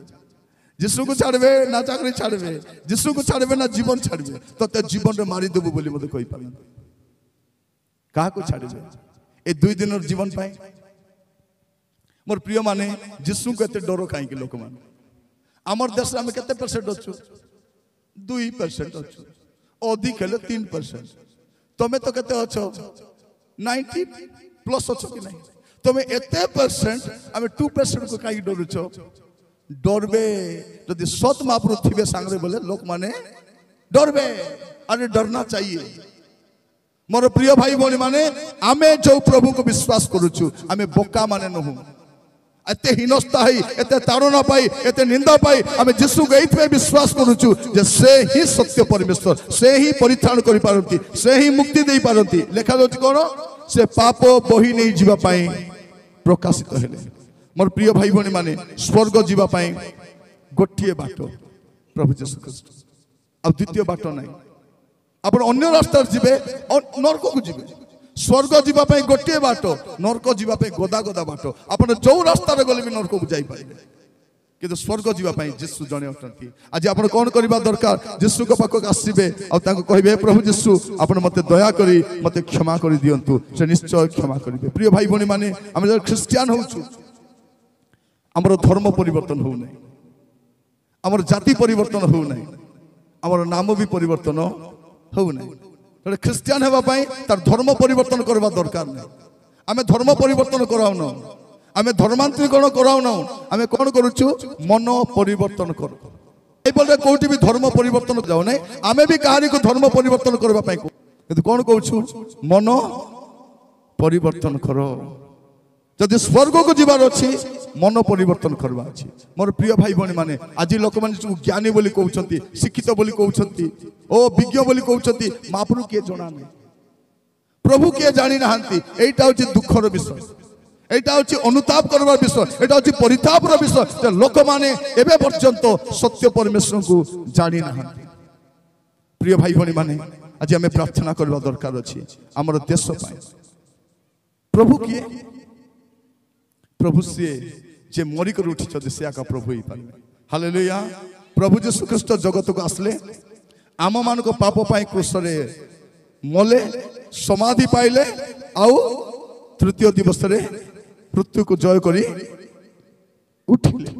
जीशु को छाड़बे ना चाकरी छाड़बे जीशु को छाड़बे ना जीवन छाड़बे तो जीवन रे मारी देबो बोली मते कहि पारे का को छाड़बे ए 2 दिन जीवन पाए मोर प्रिय माने जीशु को एते डरो काहे कि लोक मान हमर देश में केते परसेंट अछु 2% अछु अधिक हेले 3% तमे तो केते अछो 90+ अछो कि नहीं तमे एते परसेंट आमे 2% को काई डरुछो डरबे जदि सत महाप्रभु थिबे सांगरे बोले लोक माने डरबे अरे डरना चाहिए मोर प्रिय भाई भौणी माने आमे जो प्रभु को विश्वास करूछु आमे बोका माने नहु एते हिनस्ता है एते ताड़ना पाई एते निंदा पाई आमे यीशु को एइथे विश्वास करूछु जे से ही सत्य परमेश्वर से ही परित्राण करि पारंती से ही मुक्ति देई पारंती लेखा होती कोन से पाप बही नहीं जीवा पाई प्रकाशित हेले मोर प्रिय भाई भौणी माने स्वर्ग जीवा पाई गोटिए बाट प्रभु यीशु ख्रीस्ट अब द्वितीय बाट नहीं आपण अन्य रास्ता जीवे नरक को जीवे स्वर्ग जीवा पाई गोटिए बाट नरक जीवा पाई गोदा गोदा बाट आपण जो रास्ता रे गले भी नरक को जाई पाइबे किंतु स्वर्ग जीवा पाई यीशु जणे अटंती आज आपण कोन करबा दरकार यीशु को पाखक आसीबे आ ताको कहबे प्रभु यीशु आपण मते दया करी मते क्षमा करी दियंतु से निश्चय क्षमा करिवे प्रिय भाई भौणी माने हम जो ख्रिस्टियन होछु हमर धर्म परिवर्तन हो नै हमर जाति परिवर्तन हो नै हमर नाम भी परिवर्तन हो नै तो ख्रिस्टियन हेबा पाई तार धर्म परिवर्तन करबा दरकार नै आमे धर्म परिवर्तन कराउ न आमे धर्मांतरीकरण कराउ न आमे कोन करूछु मन परिवर्तन करू बाइबल रे कोठी भी धर्म परिवर्तन जाउ नै आमे भी कहानी को धर्म परिवर्तन करबा पाई किंतु कोन कहूछु मन परिवर्तन करो जदि स्वर्ग को जीवार अच्छी मन परिवर्तन करवा अच्छी मोर प्रिय भाई भौणी माने आज लोक माने ज्ञानी बोली कहउछंती शिक्षित बोली कहउछंती ओ विज्ञ बोली कहउछंती महाप्रभु के जणा नै प्रभु के जानि नाहंती एटा होची दुखर विषय एटा होची अनुताप करबार विषय एटा होची परितापर विषय जे लोक माने एबे पर्यंत सत्य परमेश्वर को जानि नाहंती प्रिय भाई भौणी माने आज हमें प्रार्थना करबा दरकार अछि हमर देश पाए प्रभु किए प्रभु से जे मरिकर उठी से आका प्रभु ही पारे हालेलुया प्रभु यीशु ख्रीस्ट जगत को आसले आम मान को पाप पाई क्रूस रे मले समाधि पाइले आउ तृतीय दिवस रे मृत्यु को जय करी उठिले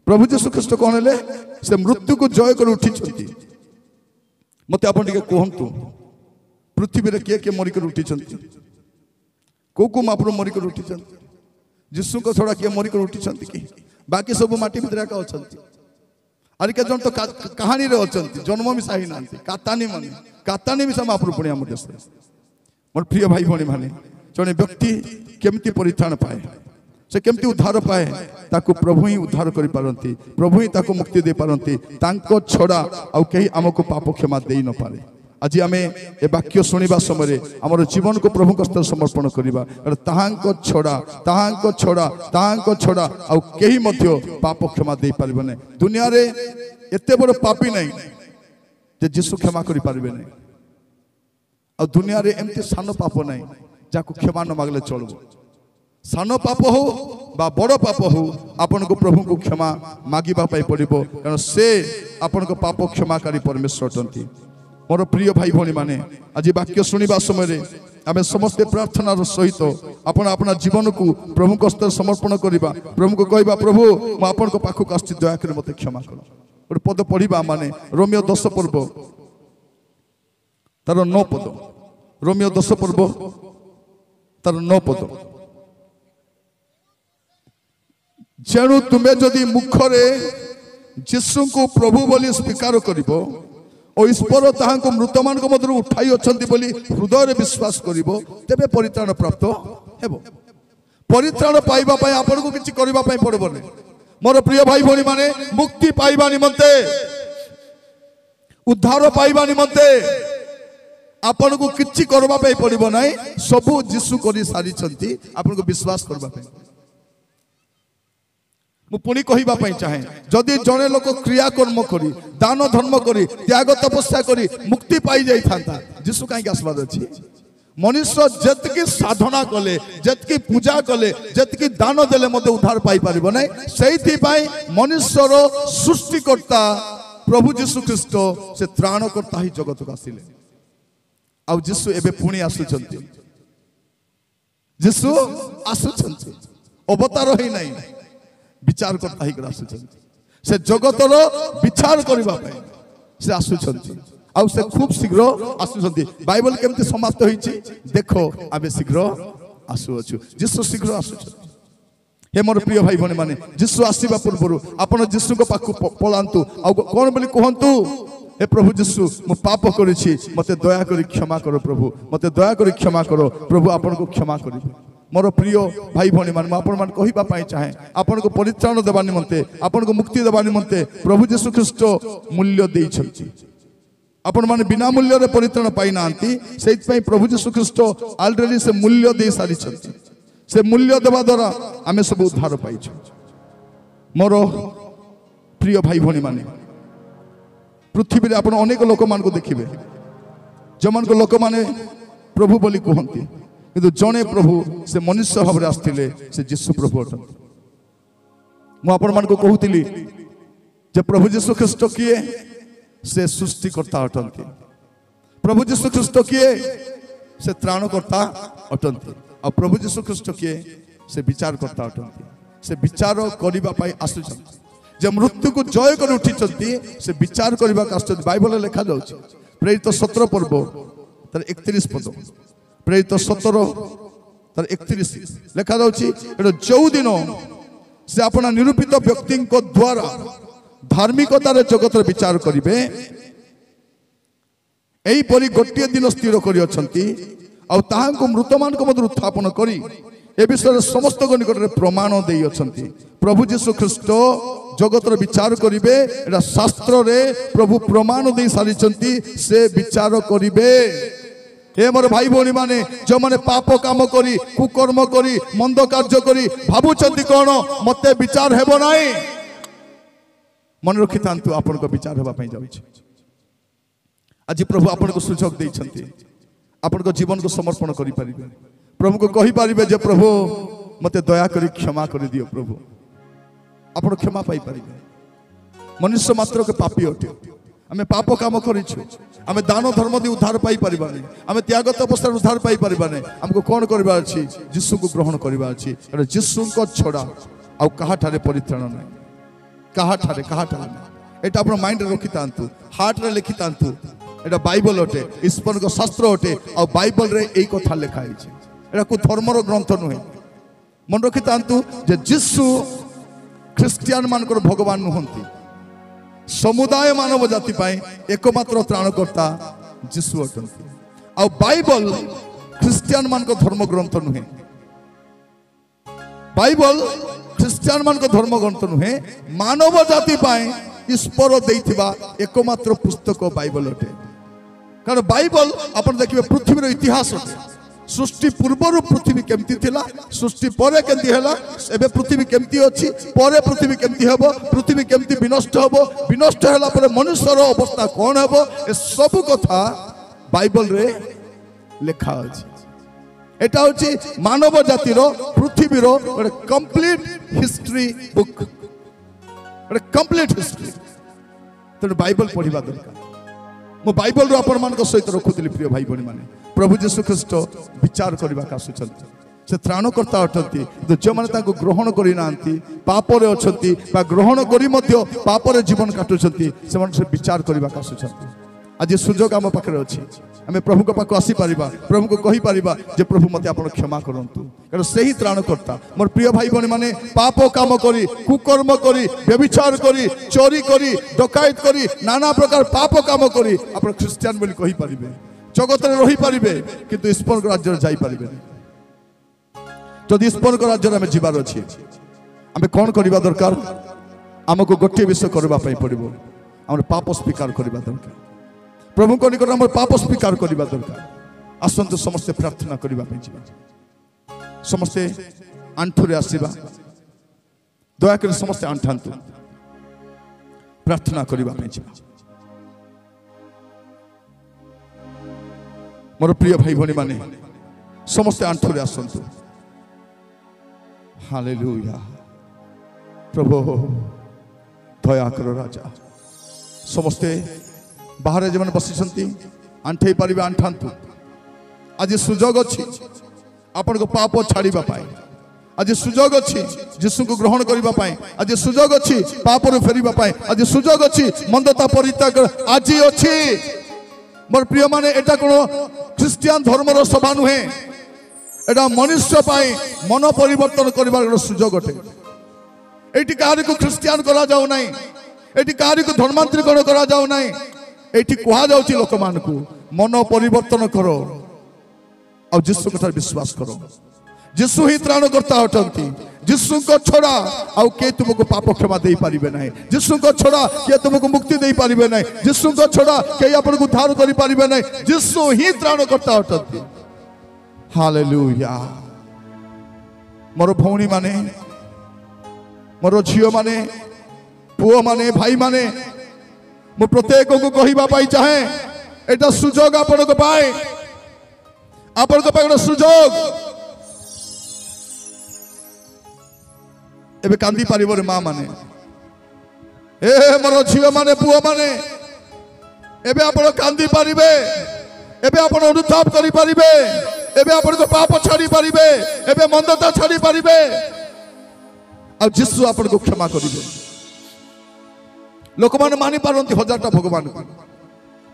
प्रभु यीशु ख्रीस्ट कोन हेले से मृत्यु को जय कर उठी छथि मते आपन टिके कहंतु पृथ्वी रे के मरिकर उठी छथि को महाप्रभु मरिकर उठी छथि यीशु को थोड़ा किए मरिकर उठी कि बाकी सब माटी भितर का अछंती अरे के जन तो कहानी रे अछंती जन्म भी साही नांती कातानी भी समापुर पुणी हम देश मोर प्रिय भाई भौणी माने जने व्यक्ति केमती परित्राण पाए से केमती उद्धार पाए ताको प्रभु ही उद्धार करि पारंती प्रभु ही ताको मुक्ति दे पारंती तांको छोड़ा आ केही हमको पाप क्षमा देई न पारे आज आम ए वाक्य शुणा समय आम जीवन को प्रभु हस्ते समर्पण करवा ताहांको छोड़ा आ केही मध्य पाप क्षमा दे पारिबे नै दुनिया रे एते बड़ पापी नहीं जे यीशु क्षमा करि पारिबे नै आ दुनिया रे एमती सान पाप नहीं जाको क्षमा न मागले चलबो सान पाप हो बा बड़ पाप हो आपन को प्रभु को क्षमा मागिबा पाई पड़िबो कारण से आपन को पाप क्षमाकारी परमेश्वर अटंती मोर प्रिय भाई भौणी माने आज वाक्य शुणा समय आम समस्ते प्रार्थनार सहित आपण अपना जीवन को प्रभु हस्ते समर्पण करवा प्रभु को कहवा प्रभु मु आपण को पाखक आछि दया कर मते क्षमा कर गोटे पद पढ़ा माने रोमियो 10 पर्व तार 9 पद रोमियो 10 पर्व तार 9 पद जेणु तुमे जदि मुखरे यीशु को प्रभु बोली स्वीकार करिवो और ईश्वर ताहां मृत मान मध्य उठाई अछंती बोली हृदय विश्वास करिवो तेबे परित्राण प्राप्त हेबो परित्राण पाइबा पई आपन को किछि करबा पई पड़बो नै मोर प्रिय भाई भौणी माने मुक्ति पाइबा निमंते उद्धार पाइबा निमंते आपन को किछि करबा पई पड़बो नै सब यीशु करि सारी छंती आपन को विश्वास करबा पई मु पुणी कहबा पई चाहे जदि जने लोक क्रिया कर्म करी दान धर्म करी त्याग तपस्या करी मुक्ति पाई जाई थांता यीशु काई आसबाद अछि मनुष्य जतकी साधना कले जतकी पूजा कले जतकी दान देले मते उद्धार पाई परिबो नै सेहिथि पई मनुष्यर सृष्टिकर्ता प्रभु यीशु ख्रीस्ट से त्राणकर्ता ही जगत को आसिले आ यीशु एबे पुणी आसुचंती यीशु आसुचंती अवतार ही नहीं विचार करता ही आसुचंती से जगतर विचार करबा पे से आसुचंती आ से खूब शीघ्र आसुचंती बाइबल केमती समाप्त होईची देखो आबे शीघ्र आसु अछु यीशु शीघ्र आसुचंती हे मोर प्रिय भाई भने माने यीशु आसीबा पूर्व आपण यीशु को पाखु पलांतु आ कोन बोली कहंतु हे प्रभु जीशु मु पाप करिछि मते दया करी क्षमा करो प्रभु मते दया करी क्षमा करो प्रभु आपन को क्षमा करिबे मोर प्रिय भाई भणी मान आपण मान कहिबा पई चाहे आपन को परित्राण देबा निमंते आपन को मुक्ति देबा निमंते प्रभु जीशु ख्रीष्ट मूल्य देइ छथि आपण माने बिना मूल्य रे परित्राण पाई नांती सेइत पई प्रभु जीशु ख्रीष्ट ऑलरेडी से मूल्य दे सारी छथि से मूल्य देबा द्वारा आमे सब उद्धार पाई छ मोर प्रिय भाई भणी माने पृथ्वी रे आपण अनेक लोक मान को देखिबे जमन को लोक माने प्रभु बोली कहंती किंतु जने प्रभु से मनुष्य भाव आसथिले से जीशु प्रभु अटंती मु आपण मान को कहूतिली जे प्रभु जीशु ख्रीष्ट किए से सृष्टिकर्ता अटंती प्रभु जीशु ख्रीष्ट किए से त्राणकर्ता अटंती और प्रभु जीशु ख्रीष्ट किए से विचारकर्ता अटंती से विचार करबा पई आसुछंती जे मृत्यु को जय कर उठिछंती से विचार करबा आसुछंती बाइबल लिखा जाउछि प्रेरित 17 पर्व तर 31 पद प्रेरित 17 तर 31 लिखा जाउछि एटा जो दिन से अपना निरूपित व्यक्ति को द्वारा धार्मिकतार जगत विचार करिवे एई परि गोटे दिन स्थिर करि अछंती आ ताहांको मृतमान को मध्य उत्थापन करी ए विषय समस्त निकट में प्रमाण देई अछंती प्रभु जीशु ख्रीष्ट जगतर विचार करिवे एटा शास्त्र रे प्रभु प्रमाण देई सारी छंती से विचार करिवे हे मोर भाई भौणी माने जो माने पाप काम करी कुकर्म करी मंद कार्य करी भाबुचंती कोन मते विचार हेबो नाही मन रखि तांतु आपन को विचार हेबा पई जाउछि आज प्रभु आपन को सुजोग देई छंती आपन को जीवन को समर्पण करि परिबे प्रभु को कहि परिबे जे प्रभु मते दया करी क्षमा करि दियो प्रभु आपन क्षमा पाई परिबे मनुष्य मात्र के पापी अटे आमे पाप काम करिछु आमे दान धर्म दि उद्धार पाई परिबानी आमे त्यागत अवस्था उद्धार पाई परिबानी हमको कोन करबा अछि यीशु को ग्रहण करबा अछि अरे यीशु को छोड़ा आ कहा ठारे परित्राण नै कहा ठारे एटा अपन माइंड रे रखि तांतु हार्ट रे लिखि तांतु एटा बाइबल अटे ईश्वर को शास्त्र अटे आ बाइबल रे एई कथा लिखा हिचे एटा को धर्मर ग्रंथ नुहे मन रखि तांतु जे यीशु ख्रिस्टियन मानकर भगवान नुहंती समुदाय मानव जाति पाई एकमात्र त्राणकर्ता यीशु अटंती आ बाइबल ख्रिस्टियन मान को धर्म ग्रंथ नुहे बाइबल ख्रिस्टियन मान को धर्म ग्रंथ नुहे मानव जाति पाई ईश्वर देइथिबा एकमात्र पुस्तक बाइबल अटे कारण बाइबल अपन देखिबे पृथ्वी रो इतिहास अटे सृष्टि पूर्व पृथ्वी केमती थिला सृष्टि परे केमती हैला एबे पृथ्वी केमती अछि परे पृथ्वी केमती हेबो पृथ्वी केमती विनष्ट हेबो विनष्ट हैला परे मनुष्यर अवस्था कोन हेबो ए सब कथा बाइबल रे लिखा अछि एटा होछि मानव जातिर पृथ्वी रो complete history book complete history तो बाइबल पढ़िबा दरकार मो बाइबल रो अपन मान को सहित रखुतली प्रिय भाई बणी माने प्रभु जीशु ख्रीष्ट विचार करबा का सुचंती से त्राणकर्ता अटंती तो जो माने ताको ग्रहण करि नांती पाप रे अछंती बा ग्रहण करी मध्य पाप रे जीवन काटुचंती से मन से विचार करबा का सुचंती आज सुजोग आम पाखरे अछि आमे प्रभु को पाखो आसी परिबा प्रभु को कहि परिबा जे प्रभु मते आपण क्षमा करंतु कारण सेही त्राणकर्ता मोर प्रिय भाई बणी माने पाप काम करी कुकर्म करी व्यभिचार करी चोरी करी डकायत करी नाना प्रकार पाप काम करी आपण ख्रिस्टियन बोली कहि परिबे जगत रे रही परिबे किंतु ईश्वर को राज्य जाई परिबे जदि ईश्वर को राज्य में जीवार अछि आमे कोन करबा दरकार हमको गोटे विषय करबा पई पड़िबो हमर पाप स्वीकार करबा दरकार प्रभु को निकट हमर पाप स्वीकार करबा दरकार आसंत समस्त प्रार्थना करबा पई जीवा समस्त आंठु रे आसीबा दया कर समस्त आंठांतु प्रार्थना करबा पई जीवा मोर प्रिय भाई भणी माने समस्त आंठु रे आसंतु हालेलुया प्रभु दया कर राजा समस्ते बाहर जमन बसी आंठे पारे आंठांतु आज सुजोग अच्छी आपण को पाप छाड़िबा पाए आज सुजोग अच्छी यीशु को ग्रहण करबा पाए आज सुजोग अच्छी पाप रो फेरिबा पाए आज सुजोग अच्छी मंदता परित्याग आज अच्छी मोर प्रिय माने एटा कोनो ख्रिस्टियन धर्म रो सभा नुहे एटा मनुष्य पाए मन परिवर्तन करबार सुजोग अटे एटी कारी को ख्रिस्टियन करा जाऊ नाही एटी कारी को धर्मांतरीकरण करा जाऊ नाही एठी कहा जाउची लोक मानकू मन परिवर्तन करो और यीशु को विश्वास करो। यीशु ही त्राणकर्ता अटंती। यीशु को छोड़ा आउ के तुमको पाप क्षमा दे पारिबे नहीं। यीशु को छोड़ा के तुमको मुक्ति दे पारिबे नहीं। यीशु को छोड़ा के आपन को उद्धार करि पारिबे नहीं। यीशु ही त्राणकर्ता अटंती। हालेलुया। मोर भौणी माने, मोर झियो माने, पुओ माने, भाई माने, मु प्रत्येक को कहिबा पाई चाहे एटा सुजोग आपन को पाए, आपन को पाए सुजोग। एबे कांदी पारिबो रे मां माने, ए मोर झियो माने, पुओ माने, एबे आपन कांदी पारिबे, एबे आपन अनुताप करि पारिबे, एबे आपन को पाप छाड़ी पारिबे, एबे मंदता छाड़ी पारिबे आ यीशु आपन को क्षमा करिबे। लोक माने मानि पारंती हजारटा भगवान को,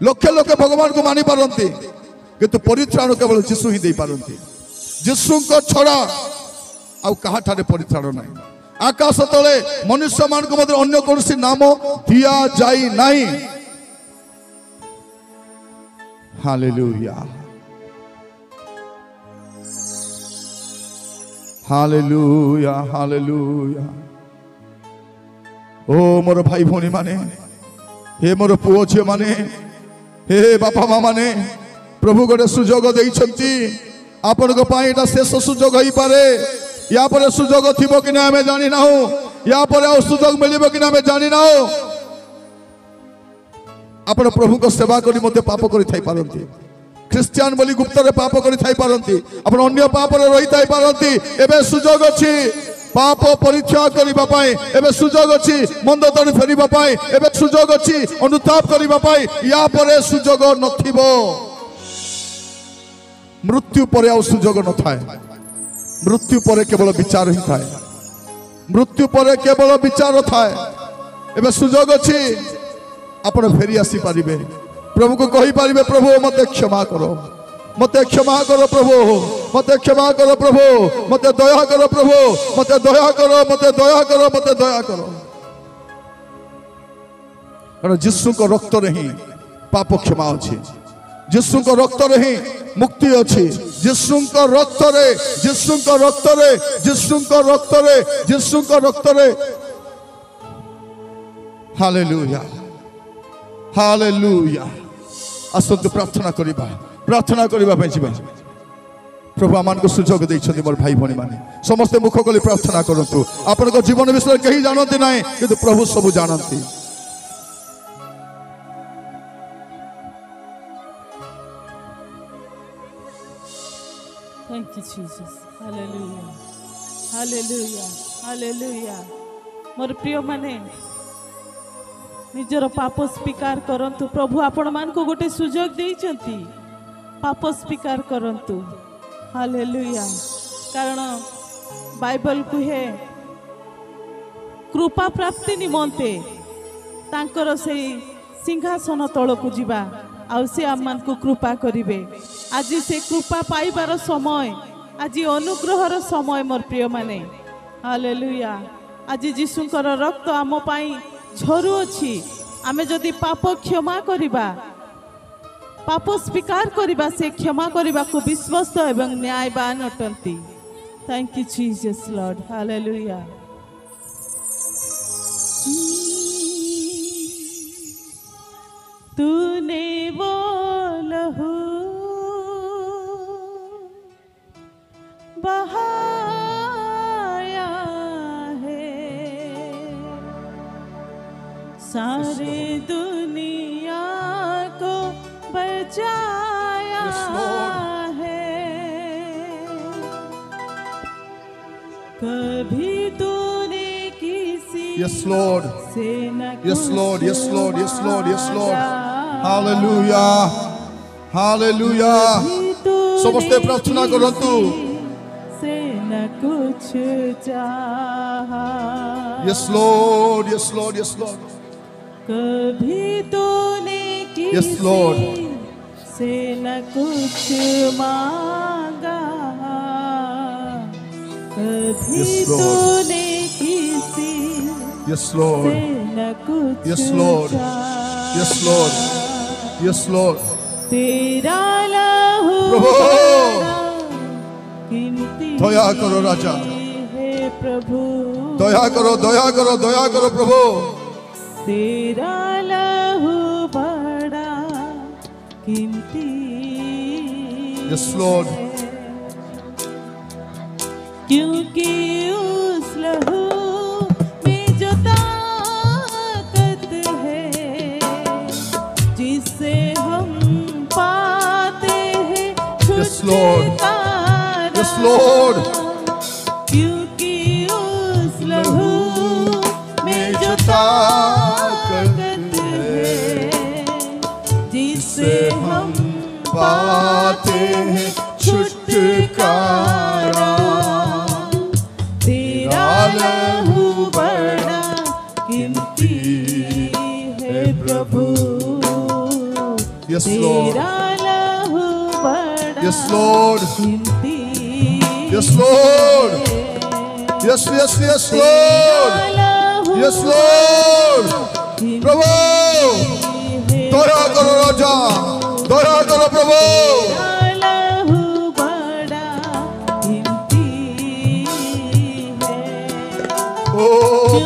लक्ष लक्ष भगवान को मानि पारंती, किंतु परित्राण केवल यीशु ही दे पारंती। यीशु को छड़ा आ कहा ठारे परित्राण नाही। आकाश तले मनुष्य मान को मध्य अन्य कोनसी नाम दिया जाई नाही। Hallelujah, hallelujah, hallelujah. ओ मोर भाई भौणी माने, हे मोर पुओ झियो माने, हे बापा माँ माने, प्रभु गोटे सुजोग देइछंती। आपन को पाई एटा शेष सुजोग होई पारे। या पर सुजोग थिबो कि ना हमें जानि ना हो, या पर आ सुजोग मिलिबो कि ना हमें जानि ना हो। आपन प्रभु को सेवा करी मते पाप करि थाई पारंती। ख्रिस्टियन बोली गुप्त रे पाप करि थाई पारंती। आपन अन्य पाप रे रहि थाई पारंती। एबे सुजोग अछि पाप परीक्षा करिबा पाई। एबे सुजोग अछि मंदतन फेरिबा पाई। एबे सुजोग अछि अनुताप करिबा पाई। या परे सुजोग नथिबो। मृत्यु परे आ सुजोग न थाए। मृत्यु परे केवल विचार ही थाए। मृत्यु परे केवल विचार थाए। एबे सुजोग अछि आपण फेरी आसी पारिबे। प्रभु को कहि पारिबे, प्रभु मते क्षमा करो, मते क्षमा करो प्रभु, मते क्षमा करो प्रभु, मते दया करो प्रभु, मते दया करो, मते दया करो, मते दया करो। कारण यीशु को रक्त रे ही पाप क्षमा अछि। यीशु को रक्त रे ही मुक्ति अछि। यीशु को रक्त रे, यीशु को रक्त रे, यीशु को रक्त रे, यीशु को रक्त रे। Hallelujah, hallelujah. आसतु प्रार्थना करिबा, प्रार्थना करिबा पे जिबा। प्रभु आमान को सुजोग दैछथि मोर भाई भणी माने। समस्त मुख कली प्रार्थना करंतु। आपन को जीवन विषय कहि जानते नाही, किंतु प्रभु सब जानती। Thank you, Jesus. Hallelujah. Hallelujah. Hallelujah. मोर प्रिय माने निजर पाप स्वीकार करंतु। प्रभु आपण मान को गोटे सुजोग देइचंती। पाप स्वीकार करंतु। हालेलुया। कारण बाइबल कहे कृपा प्राप्ति निमंते तांकर से सिंहासन तल को जीवा आउ से आम मान को कृपा करिवे। आज से कृपा पाइबार समय, आज अनुग्रहर समय मोर प्रिय माने। हालेलुया। आज यीशुकर रक्त आम पाई झरु अछि। आमे जदि पाप क्षमा करिबा, पाप स्वीकार करिबा, से क्षमा करिबा को विश्वस्त एवं न्यायवान अटंती। Thank you Jesus Lord. Hallelujah. तूने वो लहू बहाया है, सारे दुनिया को बचाया है। कभी तूने किसी Yes Lord, से न yes Lord, yes Lord, yes Lord, yes Lord. Hallelujah, hallelujah. समस्त प्रार्थना करंतु। से न कुछ चाहा। Yes Lord, yes Lord, yes Lord. कभी तूने Yes Lord. किसी से न कुछ मांगा, कभी Yes, Lord. तूने किसी Yes Lord, से न कुछ Yes, Lord. चाहा। yes Lord. यस लॉर्ड तेरा लहू प्रभु बड़ा कीमती दया करो राजा, है प्रभु, दया करो दया करो दया करो प्रभु। तेरा लहू बड़ा कीमती यस लॉर्ड क्योंकि उस लहू में जो ताकत है जिससे हम पाते हैं Yes, Lord. छुटकारा। यस लॉर्ड क्योंकि उस लहू में जो ताकत ताकत है जिससे हम पाते हैं छुटकारा। तेरा लहू बड़ा कीमती है प्रभु, यस लॉर्ड तेरा लहू बड़ा यस लॉर्ड कीमती yes Lord yes yes yes Lord yes Lord प्रभु दया करो राजा, दया करो प्रभु। लहू बड़ा कीमती है ओ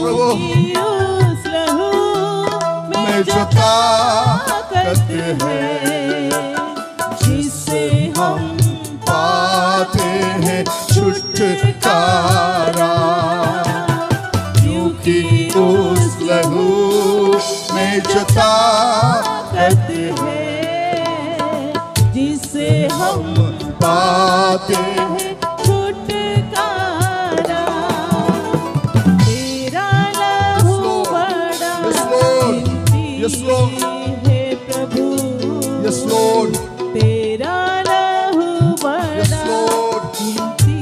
प्रभु क्योंकि उस लहू में में जो जो ताकत है जिससे हम पाते हैं छुटकारा। क्योंकि उस लहू में जो ताकत है जिससे हम पाते हैं छुटकारा। तेरा लहू बड़ा Yes, Lord. कीमती Yes, Lord. है प्रभु, यस लॉर्ड तेरा लहू यस बड़ा लॉर्ड कीमती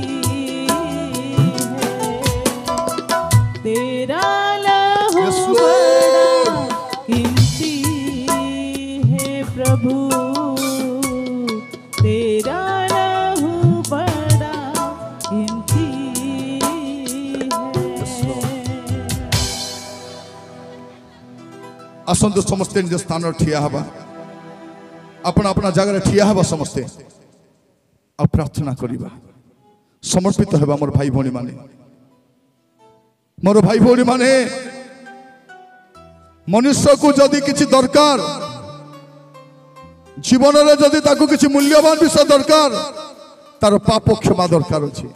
है, तेरा लहू Yes, बड़ा Lord. कीमती है प्रभु, तेरा लहू बड़ा कीमती है। आसंतु समस्ते निज स्थान ठिया हवा, अपना अपना जगह ठिया हवा समस्ते आ प्रार्थना करिबा, समर्पित हेबा मोर भाई भौणी माने, मोर भाई भौणी माने। मनुष्य को जदि किछि दरकार जीवन रे जदि ताकू किछि मूल्यवान विषय दरकार तार पाप क्षमा दरकार अछि,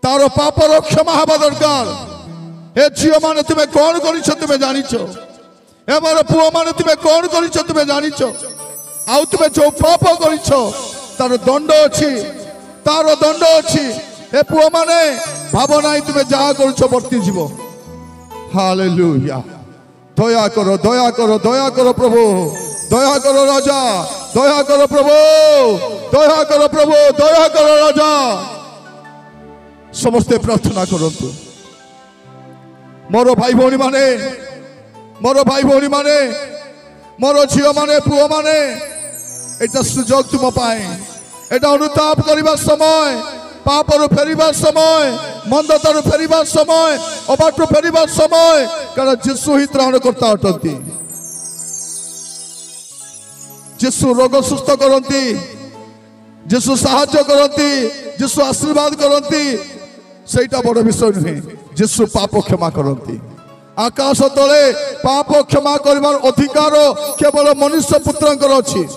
तार पापर क्षमा हवा दरकार। हे झियो माने तुमे कौन करिछ तुमे जानिछो, हे मोर पुओ माने तुमे कौन करिछ तुमे जानिछो, आउ तुमे जो पाप करिछ तार दंड अछि, तार दंड अछि। हे पुओ माने भाव नाही तुमे जा करिछ वर्ती जीव। हालेलुया, दया करो दया करो दया करो प्रभु, दया करो राजा, दया करो प्रभु, दया करो प्रभु, दया करो राजा। समस्ते प्रार्थना करंतु मोर भाई भौणी माने, मोर भाई भौणी माने, मोर झियो माने पुओ माने, एटा सुजोग तुम पाए, एटा अनुताप करिबा समय, पापरु फेरिबा समय, मंदतारु फेरिबा समय, अबाटु फेरिबा समय, कारण यीशु ही त्राण करता अटंती। यीशु रोग सुस्थ करंती, यीशु साहाय्य करंती, यीशु आशीर्वाद करंती, सेटा बड़ विषय नुहे। यीशु पाप क्षमा करंती। आकाश तले पाप क्षमा करिबार अधिकार केवल मनुष्य पुत्रंकर अछि,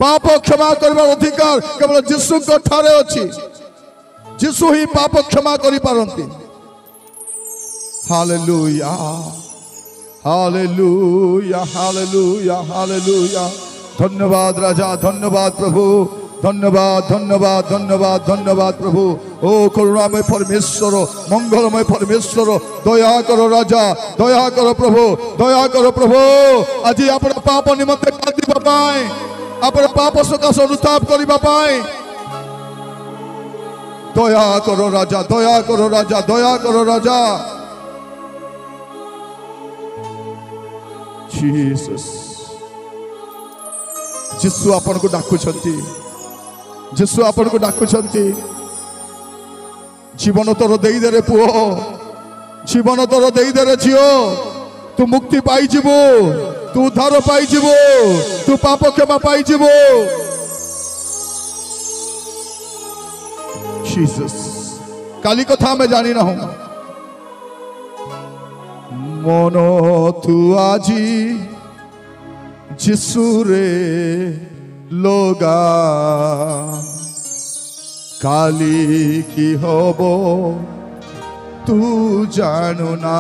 पाप क्षमा करिबार अधिकार केवल यीशु को ठारे अछि। यीशु ही पाप क्षमा करि पारंती। Hallelujah hallelujah hallelujah hallelujah. धन्यवाद राजा, धन्यवाद प्रभु, धन्यवाद धन्यवाद धन्यवाद धन्यवाद प्रभु। ओ करुणामय परमेश्वर, मंगलमय परमेश्वर, दया करो राजा, दया करो प्रभु, दया करो प्रभु। आज आपण पाप निमंते कांदिबा पाए, आपण पाप सकाश अनुताप करिबा पाए दया करो राजा, दया करो राजा, दया करो राजा। जीसस, यीशु आपण को डाकुछंती, यीशु आपण को डाकुछंती। जीवन तोर देई दे रे पुओ, जीवन तोर देई दे रे झियो, तू मुक्ति पाई जीवो, तू उद्धार पाई जीवो तू पाप क्षमा पाई जीवो जीसस काली कथा मैं जानी ना हूं मनो तू आजी जिसुरे लोगा काली की होबो तू जानू ना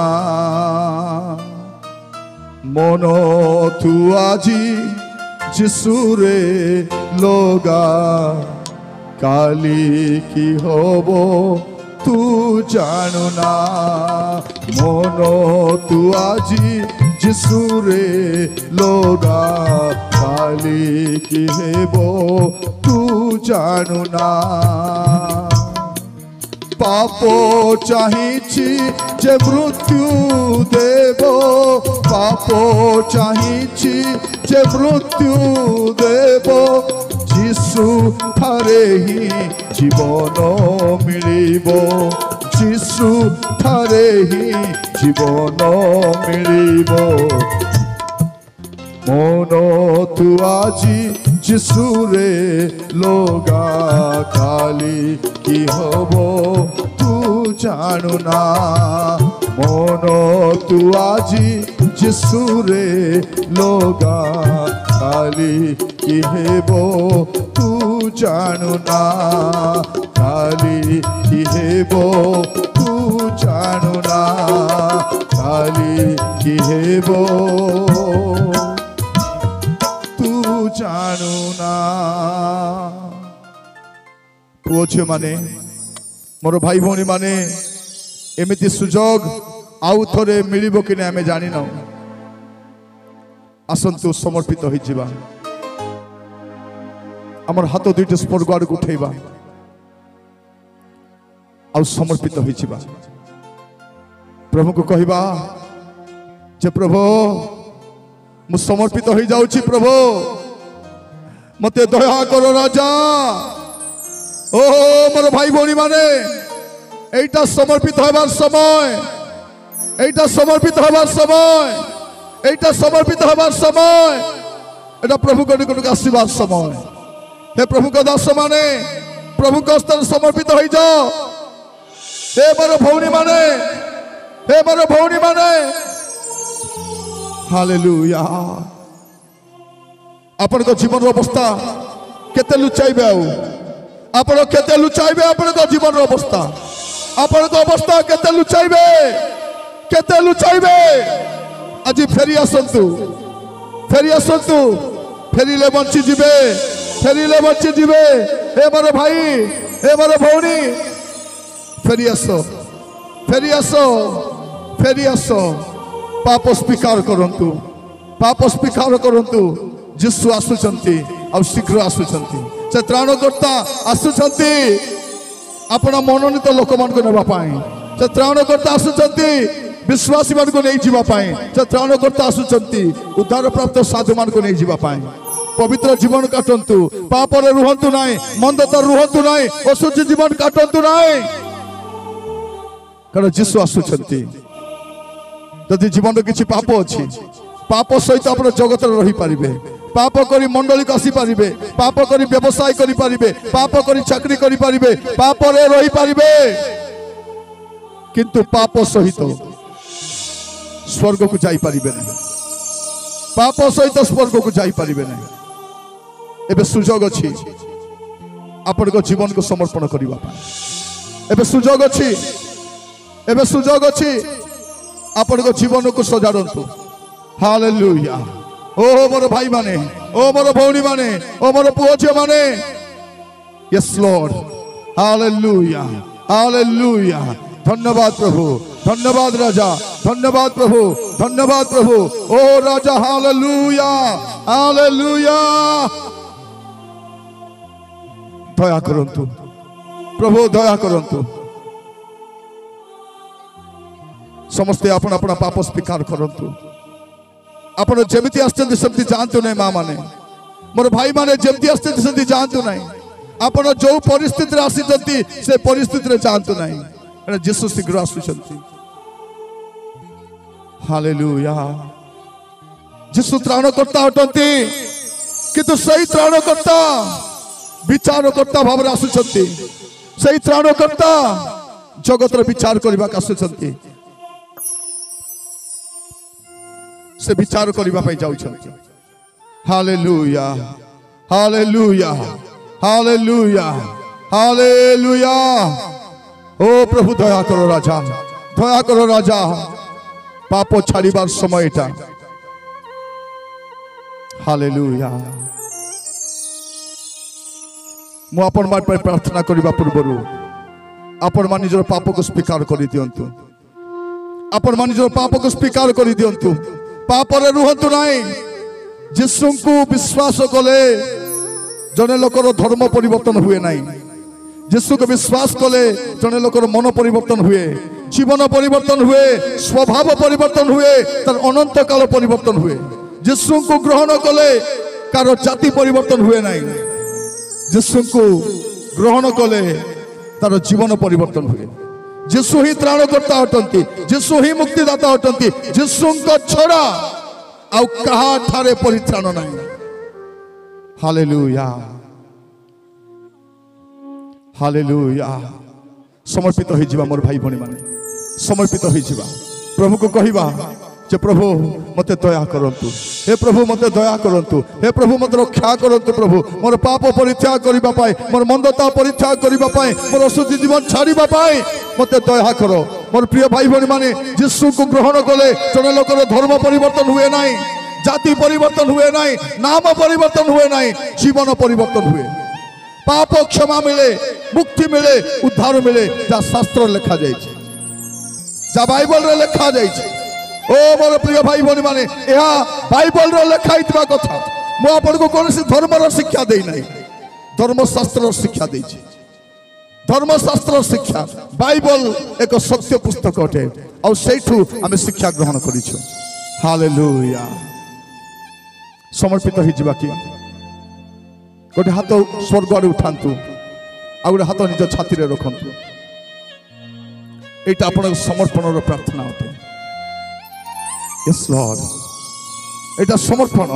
मनो तू आजी जिसुरे लोगा काली की होबो तू जानू ना मनो तू आजी जिसुरे लोगा काली की हेबो तू जानू ना पापो चाहिछि जे मृत्यु देबो पापो चाहिछि जे मृत्यु देबो जीशु थारे ही जीवन मिलिबो जीशु थारे ही जीवन मिलिबो मनो तू आजी जिसुरे लोगा काली की होबो तू जानू ना मनो तू आजी जिसुरे लोगा काली की हेबो तू जानू ना काली की हेबो तू जानू ना काली की हेबो जानू ना पुओ झियो माने मोर भाई भौणी माने एमिति सुजोग आउ थोरे मिलिबो कि ना हमें जानि ना आसंतु समर्पित होई जिबा हमर हाथ दुइटे स्वर्ग आड़ को उठेबा आ समर्पित होई जिबा प्रभु को कहबा जे प्रभु मु समर्पित होई जाउची प्रभु मते दया करो राजा ओ मोर भाई भौणी माने एटा समर्पित होबार समय एटा समर्पित होबार समय एटा समर्पित होबार समय एटा प्रभु को निकट आशीर्वाद समय हे प्रभु को दास माने प्रभु को स्तर समर्पित हो जाओ हे मोर भौणी माने हे मोर भौणी माने हालेलुया आपण को जीवन अवस्था केते लुचाइबे आपण केते लुचाइबे आपण को जीवन अवस्था आपण को अवस्था केते लुचाइबे आज फेरी आसंतु फेरिले बंची जीवे हे मोर भाई हे मोर भौणी फेरी आसो पाप स्वीकार करंतु जिसु आसुचंती आ शीघ्र आसुचंती से त्राणकर्ता आसुचंती आपण मनोनीत लोक मान को नेबा पाई से त्राणकर्ता आसुचंती विश्वासी मान को नहीं जीवा पाई से त्राणकर्ता आसुचंती उद्धार प्राप्त साधु मान को नहीं जीवा पाई पवित्र जीवन काटंतु पाप रे रुहंतु नाही मंदता रुहंतु नाही असुच जीवन काटंतु नाही कारण जिसु आसुचंती जदि जीवन किछि पाप अछि पाप सहित आप जगत रही पारिबे पाप करी मंडली को आसी पारिबे पाप करी व्यवसाय करी पारिबे पाप करी चाकरी करी पारिबे पाप रे रही पारिबे किंतु पाप सहित स्वर्ग को जाई पारिबे नहीं पाप सहित स्वर्ग को जाई पारिबे नहीं एबे सुजोग अछि आपण को जीवन को समर्पण करिवा एबे सुजोग अछि आपण को जीवन को सजाड़ंतु हालेलुया ओ मोर भाई माने ओ मोर भौणी माने ओ मोर पुओ झियो माने यस लॉर्ड हालेलुया हालेलुया धन्यवाद प्रभु धन्यवाद राजा धन्यवाद प्रभु ओ राजा हालेलुया हालेलुया दया करंतु प्रभु दया करंतु समस्ते आपण आपण पाप स्वीकार करंतु आपण जेमिति आछते सेमति जानतु नै मां माने मोर भाई माने जेमिति आछते सेमति जानतु नै आपण जो परिस्थिति रे आसीचंती से परिस्थिति रे जानतु नै एना यीशु शीघ्र आसुचंती हालेलुया जीशु त्राणकर्ता अटंती किंतु सही त्राणकर्ता विचारकर्ता भाव आसुचंती सही त्राणकर्ता जगतर विचार करने आसुचंती से विचार करने जाउछंती हालेलुया हालेलुया हालेलुया हालेलुया ओ प्रभु दया करो राजा पाप छाड़िबार समयटा हालेलुया मु आपण मान पर प्रार्थना करबा पूर्वरु आपण मान निजर पाप को स्वीकार करि दियंतु आपण मान निजर पाप को स्वीकार करि दियंतु पाप रे रुहंतु नाही यीशु को विश्वास कले जने लोकर धर्म परिवर्तन हुए नाही यीशु को विश्वास कले जने लोकर मन परिवर्तन हुए जीवन परिवर्तन हुए स्वभाव परिवर्तन हुए तर अनंत काल परिवर्तन हुए यीशु को ग्रहण कले कार जाति परिवर्तन हुए नाही यीशु को ग्रहण कले तार जीवन परिवर्तन हुए यीशु ही त्राणकर्ता अटंती यीशु ही मुक्तिदाता अटंती यीशु को छड़ा आउ कहा ठारे परित्राण नहीं हालेलुया हालेलुया समर्पित हो जिबा मोर भाई भणी माने समर्पित हो जिबा प्रभु को कहिबा जे प्रभु मते दया करंतु हे प्रभु मते दया करंतु हे प्रभु मते रक्षा करंतु प्रभु मोर पाप परित्याग करिबा पाए मोर मंदता परित्याग करिबा पाए मोर अशुद्धि जीवन छाड़िबा पाए मते दया करो मोर प्रिय भाई भणी माने यीशु को ग्रहण कले जने लोकर धर्म परिवर्तन हुए नाही जाति परिवर्तन हुए नाही नाम परिवर्तन हुए नाही जीवन परिवर्तन हुए पाप क्षमा मिले मुक्ति मिले उद्धार मिले जा शास्त्र लिखा जाय जा बाइबल रे लिखा जाय ओ मोर प्रिय भाई भणी माने यह बाइबल रे लिखा इतबा कथा मु आपन को कोनसी धर्म रो शिक्षा देई नाही धर्मशास्त्र रो शिक्षा देई छी धर्मशास्त्र शिक्षा बाइबल एक सत्य पुस्तक अटे और सेठू आमे शिक्षा ग्रहण करिछु हालेलुया समर्पित हो जिबा कि गोटे हाथ स्वर्ग आड़े उठातु आ गोटे हाथ निज छाती रे रखतु एटा अपन समर्पण प्रार्थना अटे यस लॉर्ड एटा समर्पण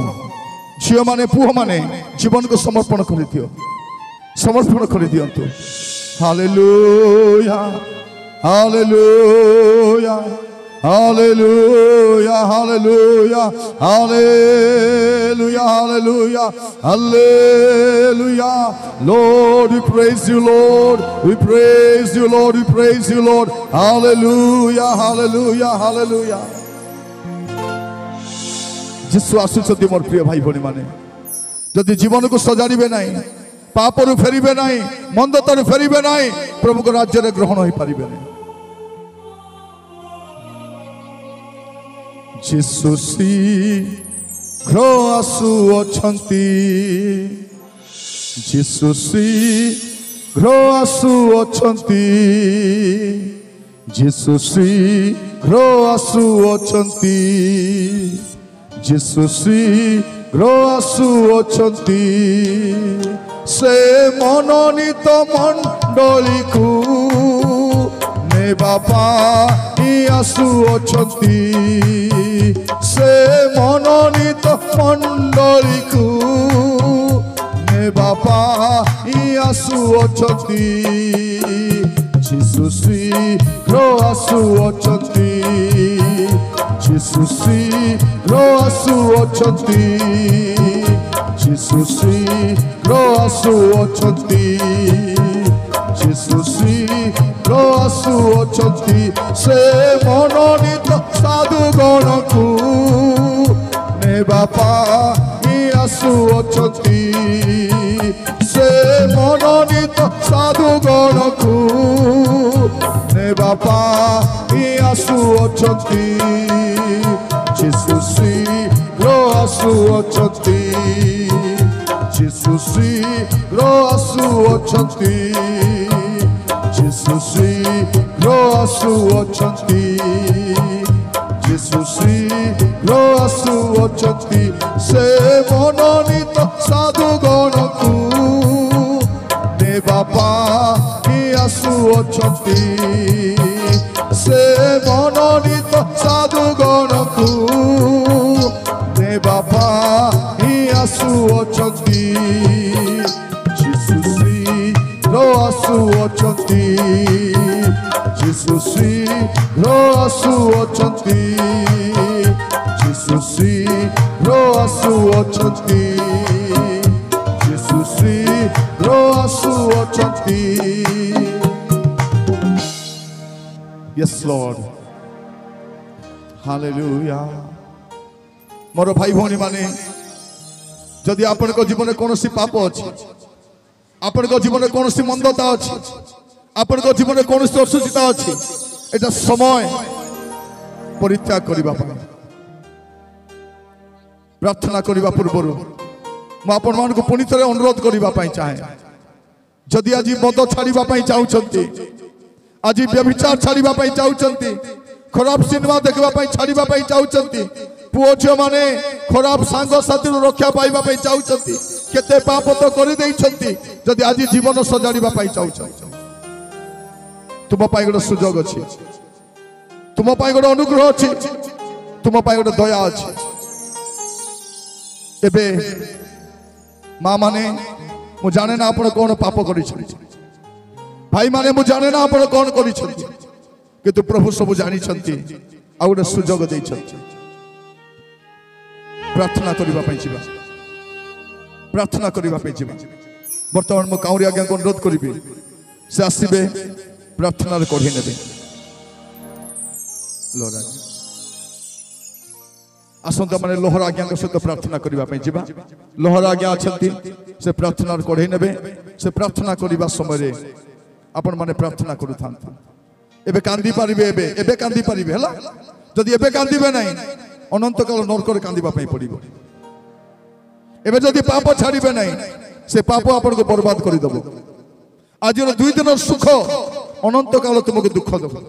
झियो माने पुह माने जीवन को समर्पण कर दियो समर्पण कर दियंतु hallelujah hallelujah Hallelujah, hallelujah, hallelujah, hallelujah, hallelujah. Lord, we praise you, Lord. We praise you, Lord. We praise you, Lord. Hallelujah, hallelujah, hallelujah. जिसु आसुचंती मोर प्रिय भाई भणी माने जदि जीवन को सजाड़िबे नाही पापरु फेरिबे नाही मंदतारु फेरिबे नाही प्रभु को राज्य रे ग्रहण होई परिबे नाही जीशु शीघ्र आसुअछंती जीशु शीघ्र आसुअछंती जीशु शीघ्र आसुअछंती जीशु शीघ्र आसुअछंती से मनोनीत मंडली को नेबा पाई आसुअछंती से मनोनीत मंडली को नेबा पाई आसुअछंती जीशु शीघ्र आसुअछंती जीशु शीघ्र आसुअछंती जीशु शीघ्र आसुअछंती जीशु शीघ्र आसुअछंती से मनोनीत साधुगण को नेबा पाई आसुअछंती से मनोनीत साधुगण को नेबा पाई आसुअछंती जीशु शीघ्र आसुअछंती जीशु शीघ्र आसुअछंती जीशु शीघ्र आसुअछंती जीशु शीघ्र आसुअछंती से मनोनीत साधुगण को नेबा पाई आसुअछंती से मनोनीत साधुगण को नेबा ଆସୁଅଛନ୍ତି ଯୀଶୁ ଶୀଘ୍ର ଆସୁଅଛନ୍ତି ଯୀଶୁ ଶୀଘ୍ର ଆସୁଅଛନ୍ତି ଯୀଶୁ ଶୀଘ୍ର ଆସୁଅଛନ୍ତି ଯୀଶୁ ଶୀଘ୍ର ଆସୁଅଛନ୍ତି Yes Lord Hallelujah मोर भाई भौणी माने जदि आपण जीवन कौन पाप अच्छी आपण जीवन कौन मंदता अच्छी आपण जीवन कौन असुचिता अच्छी एटा समय परित्याग करने प्रार्थना करने पूर्व मुझे पुणी थे अनुरोध करने चाहे जदि आज मद छाड़ापी चाहते आज व्यभिचार छाड़ापी चाहते खराब सिनेमा देखा छाड़ापी चाहते पुओ झील मैंने खराब सांग साथी रक्षा पाइबा चाहते केते पाप तो कर जदि आज जीवन सजाड़ा चाहते तुम गोटे सुजोग अच्छी तुम गोटे अनुग्रह अच्छी तुम गोटे दया अच्छी एबे माँ माने मु जाने ना आपण कौन पाप कर भाई माने मु जाने ना आपण कौन कर किंतु प्रभु सब जानी आ गोटे सुजोग दे प्रार्थना करने प्रार्थना करने बर्तमान मु काउरी आज्ञा को अनुरोध करी से आसबे प्रार्थना कढ़े ने आसंता मैंने लोहर आज्ञा सहित प्रार्थना करने लोहर आज्ञा अच्छा से प्रार्थना कढ़े ने से प्रार्थना करने समय आपण मैंने प्रार्थना करूँ एबे कांदी पारिबे एबे कांदी पारिबे हला जदि एबे कांदीबे नहीं अनंत काल नरक कांदीबा पई पड़िबो एबे जदि पाप छाड़िबे नहीं से पाप आपण को बर्बाद कर देबो आज 2 दिन सुख अनंत काल तुमको दुख देबो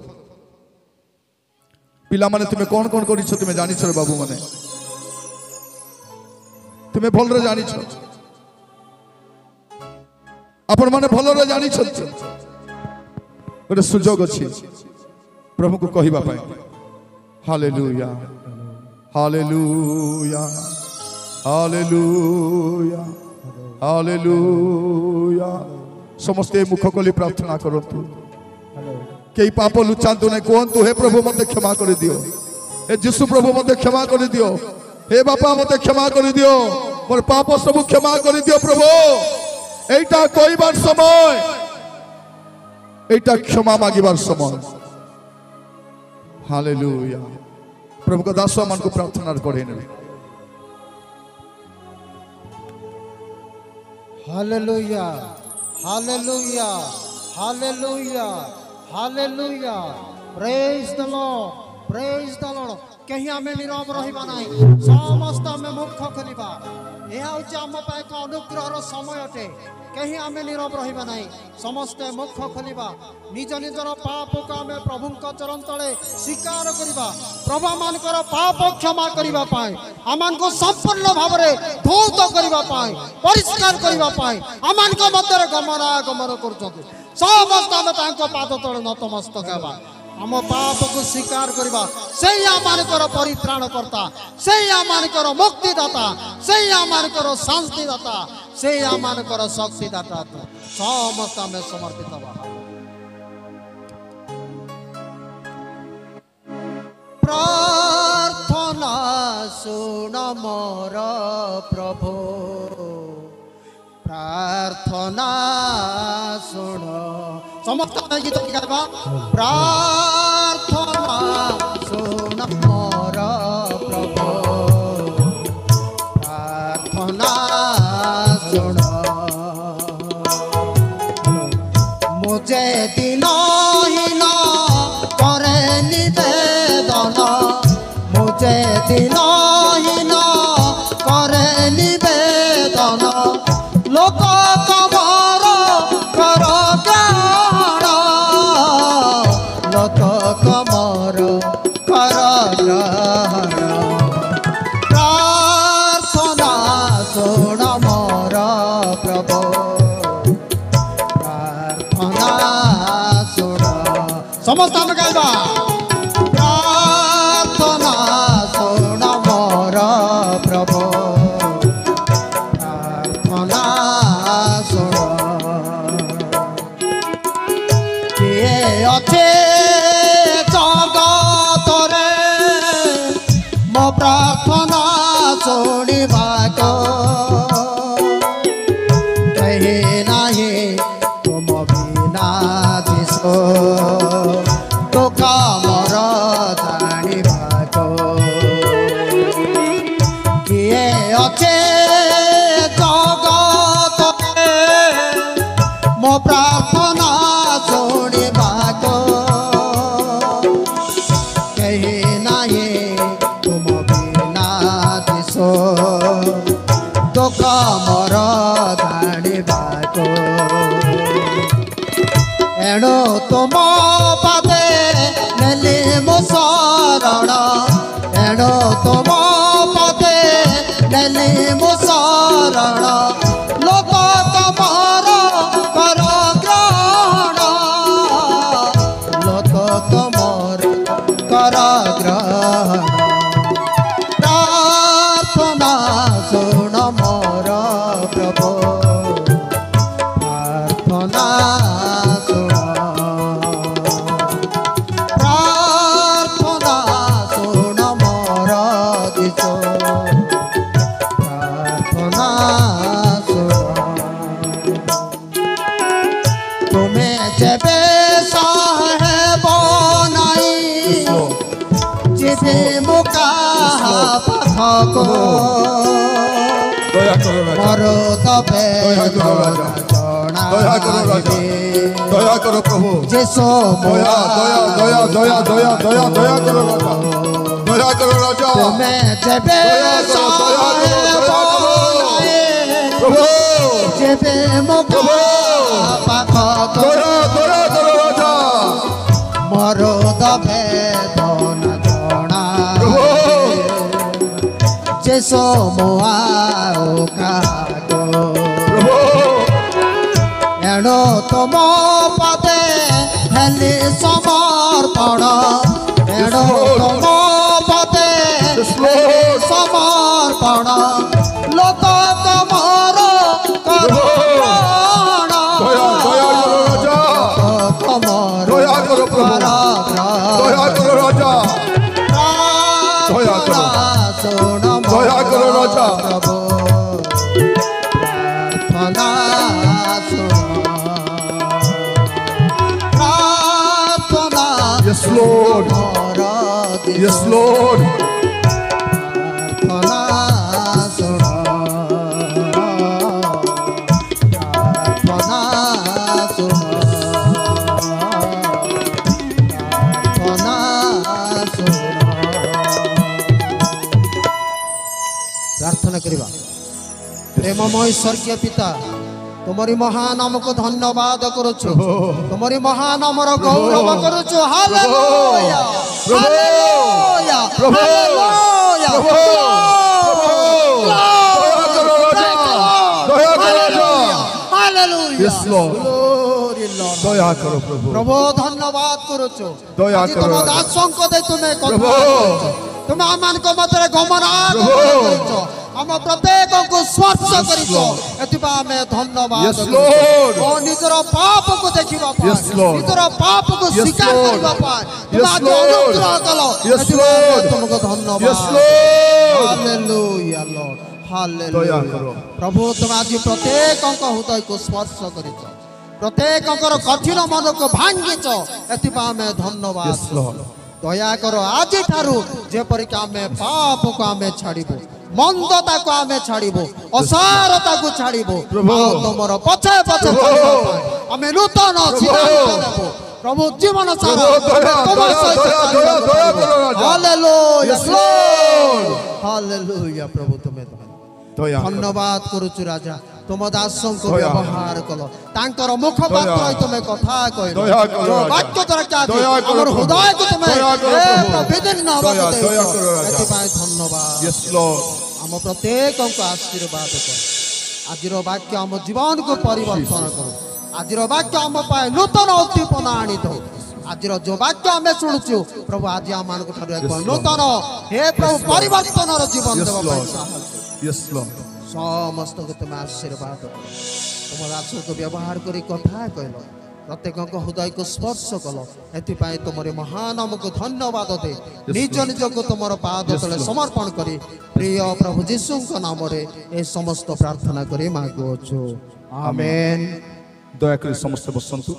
पिला माने तुमे कौन कौन करिछ तुमे जानिछ रे बाबू माने तुमे भल रे जानिछ आपण माने भल रे जानिछ गोटे सुजोग अच्छी प्रभु को कहवा पाए हालेलुया हालेलुया हालेलुया हालेलुया समस्ते मुख खोली प्रार्थना करतु कई पाप लुचातु नहीं कहतु हे प्रभु मत क्षमा कर दियो हे यीशु प्रभु मत क्षमा कर दियो हे बापा मत क्षमा कर दियो मोर पाप सब क्षमा कर दियो प्रभु एटा कहबार समय एटा क्षमा मागिबार समय हालेलुया प्रभु को दास मान को प्रार्थना करे ने hallelujah hallelujah hallelujah hallelujah praise the Lord कहीं आमे नीरव रहिबा नाही समस्त आमे मुख खोलिबा एहा होची आम पाए एक अनुग्रहर समय अटे कहीं आमे नीरव रहिबा नाही समस्त मुख खोलिबा निज निजर पाप को आमे प्रभु चरण तले स्वीकार करिबा प्रभु मानकर पाप क्षमा करिबा पाए आमान को संपूर्ण भाव रे धौत करिबा पाए परिष्कार करिबा पाए आमान को मध्य गमनागमन करछथि समस्त आमे तांको पाद तले नतमस्तक हेबा आम पाप को स्वीकार करवा से आमानकर परित्राण करता से आमानकर मुक्तिदाता से आमानकर शांतिदाता से आमानकर शक्तिदाता समस्त आमे समर्पित हवा प्रार्थना सुन मोर प्रभु प्रार्थना सुन समस्त गीत गाइबा प्रार्थना सुन मोर प्रभु प्रार्थना सुन मुझे दिनहीन करे निवेदन मुझे दिनहीन करे निवेदन लोक कबर कर ग्रहण लोक कबर कर ग्रहण प्रार्थना सुन मोर प्रभु प्रार्थना सुन समस्त आम गाइबा प्रार्थना सुन मोर प्रभु ଅଛେ ଜଗତରେ ମୋ ପ୍ରାର୍ଥନା ଶୁଣିବାକୁ କେହି ନାହିଁ ତୁମ ବିନା ଦିଶୁ ଦୁଃଖ ମୋର ଜାଣିବାକୁ କିଏ ଅଛେ ଜଗତରେ ମୋ ପ୍ରାର୍ଥନା ଶୁଣିବାକୁ କେହି ନାହିଁ ତୁମ ବିନା ଦିଶୁ ଦୁଃଖ ମୋର ଜାଣିବାକୁ ଏଣୁ ତୁମ ପାଦେ ନେଲି ମୋ ଶରଣ ଏଣୁ ତୁମ ପାଦେ ନେଲି ମୋ ଶରଣ ଲୋକ ତମର କର ଗ୍ରହଣ ଲୋକ ତମର କର ଗ୍ରହଣ ପ୍ରାର୍ଥନା ଶୁଣ ମୋର ପ୍ରଭୁ ପ୍ରାର୍ଥନା ଶୁଣ ପ୍ରାର୍ଥନା ଶୁଣ ମୋର ଦିଶୁ ପ୍ରାର୍ଥନା ଶୁଣ ତୁମେ ଯେବେ ସାହେବ ନାହିଁ ଯିବି ମୁଁ କାହା ପାଖକୁ ଦୟା କର ରାଜା ମୋର ତବେ ଦୟା କର ରାଜା ଦୟା କର ରାଜା ଦୟା କର ପ୍ରଭୁ ଯୀଶୁ ଦୟା ଦୟା ଦୟା ଦୟା ଦୟା ଦୟା ଦୟା କର ରାଜା ଦୟା କର ରାଜା ତୁମେ ଯେବେ ସାହେବ ନାହିଁ ପ୍ରଭୁ ଯେବେ ମୋ ପାଖକୁ ଦୟା ଦୟା କର ରାଜା ମୋର ଦବେ ଧନ ଜଣା ପ୍ରଭୁ ଯୀଶୁ ମୁଁ ଆଉ କାହାକୁ ପ୍ରଭୁ ଏଣୁ ତୁମ ପଦେ ହେଲି ସମର୍ପଣ ଏଣୁ ତୁମ ପଦେ ହେଲି ସମର୍ପଣ ଲୋକ ତମର କର ଗ୍ରହଣ ଦୟା ଦୟା କର ରାଜା ତମର ଦୟା କର ପ୍ରଭୁ ଦୟା କର ରାଜା ଦୟା କର ଶୁଣ ଦୟା କର ରାଜା ପ୍ରଭୁ ପ୍ରାର୍ଥନା ଶୁଣ ପ୍ରାର୍ଥନା Yes Lord ମୋର Yes Lord ପ୍ରାର୍ଥନା ଶୁଣ ପ୍ରାର୍ଥନା ଶୁଣ ପ୍ରାର୍ଥନା ଶୁଣ प्रार्थना करिबा प्रेममय स्वर्गीय पिता तुम्हारी महानाम को धन्यवाद करुछु तुम्हारी महानामर गौरव करुछु hallelujah hallelujah hallelujah hallelujah Yes Lord Glory Lord दया करो प्रभु प्रभु धन्यवाद करुछु दया आजि करो तुम राजा। दासंक दे तुम्हें प्रभु। कथा करुछु तुम आमान को मतरे गमनागमन करिছো हम प्रत्येक को स्पर्श करिছো एतिबा हमें धन्यवाद Yes Lord ओ निजर पाप को देखिबा पाए Yes Lord निजर पाप को Yes स्वीकार Lord करिबा पाए तुम Yes आज Lord अनुग्रह कलो Yes एतिबा हमें Lord तुमको धन्यवाद Yes Lord हालेलुया लॉर्ड दया हालेलुया करो। प्रभु तुम आज प्रत्येक हृदय को स्पर्श करिছো प्रत्येक कठिन मन को भांगिଛ एतिबा हमें धन्यवाद Yes Lord दया करो आज ठारू जेपरिक आमे पाप को आमे छाड़िबो मंदता को आमे छाड़िबो असारता को छाड़िबो प्रभु। तुमर पछे पछे प्रभु। आमे नूतन सिद्धांत नेबो प्रभु जीवन सारा प्रभु, दया, तुम दया, सहित दया, कार्य दया, करो। दया करो राजा। Hallelujah Yes, Lord। हालेलुया प्रभु तुम्हें दया करो। धन्यवाद करूछु राजा तुम दासों को दया। व्यवहार कलो तांकर मुखपात्र दया। तुम्हें कथा कहलो दया करो जो राजा। वाक्य द्वारा क्या दया करो हमर प्रभु। हृदय को तुम्हें दया करो ए प्रभु। प्रविदिन हवा दया, को दया देइছো करो राजा। एतिपाई धन्यवाद Yes Lord हम प्रत्येक को आशीर्वाद करो आजिर वाक्य हम जीवन को परिवर्तन करो आजिर वाक्य हम पाए नूतन उद्दीपना आनी दो आजिर जो वाक्य हमें शुणुछु प्रभु आज हम को ठारू एक Yes, Lord. नूतन हे प्रभु परिवर्तन जीवन Yes देवा Lord साहस Yes Lord समस्त को तुम आशीर्वाद करो तुम दास को व्यवहार करी कथा कहलो प्रत्येक हृदय को स्पर्श कल एपाई तुम महानाम को धन्यवाद दे निज निज को तुम पाद तले समर्पण करी प्रिय प्रभु जीशु नाम ए समस्त प्रार्थना करी मागुछु आमेन। दयाकर समस्त बसंतु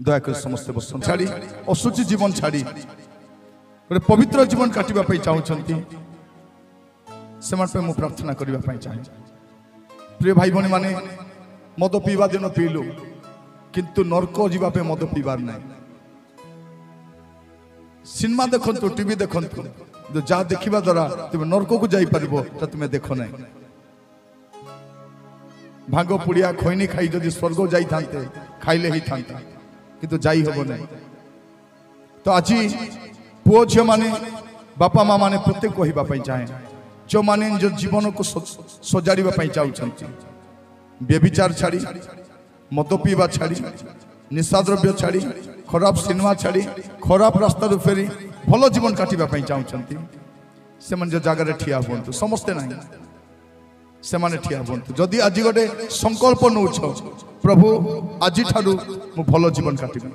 दयाकर समस्त बसंतु छाड़ी असुचि जीवन छाड़ी गोटे पवित्र जीवन काटिबा पई चाहूछंती सेमान पे मु प्रार्थना करिबा पई चाहे। प्रिय भाई भनी माने मद पीवा दिन पीलु किंतु नरक जीवा पे मद पीबार नहीं। सिनेमा देखंतु टीवी देखंतु जो जा देखिबा द्वारा तुम नरक को जाई परबो त तुमे देखो नहीं। भांग पुड़िया खैनी खाई जदि स्वर्ग जाई थांते खाइले ही थांता किंतु जाई हबो नहीं। तो आज पुओ झियो माने बापा माँ माने प्रत्येक कहबा पई चाहे जो माने जो जीवन को सजाड़िबा पई चाहउछंती व्यभिचार छाड़ी मद पीवा छाड़ी निशा द्रव्य छाड़ी खराब सिनेमा छाड़ी खराब रास्ता फेरी भल जीवन काटिबा पई चाहउछंती से जो जगह ठिया हुंतु समस्ते नहीं से माने ठिया हुंतु। जदि आज गोटे संकल्प नौछ प्रभु आज ठारू मु भल जीवन काटिबी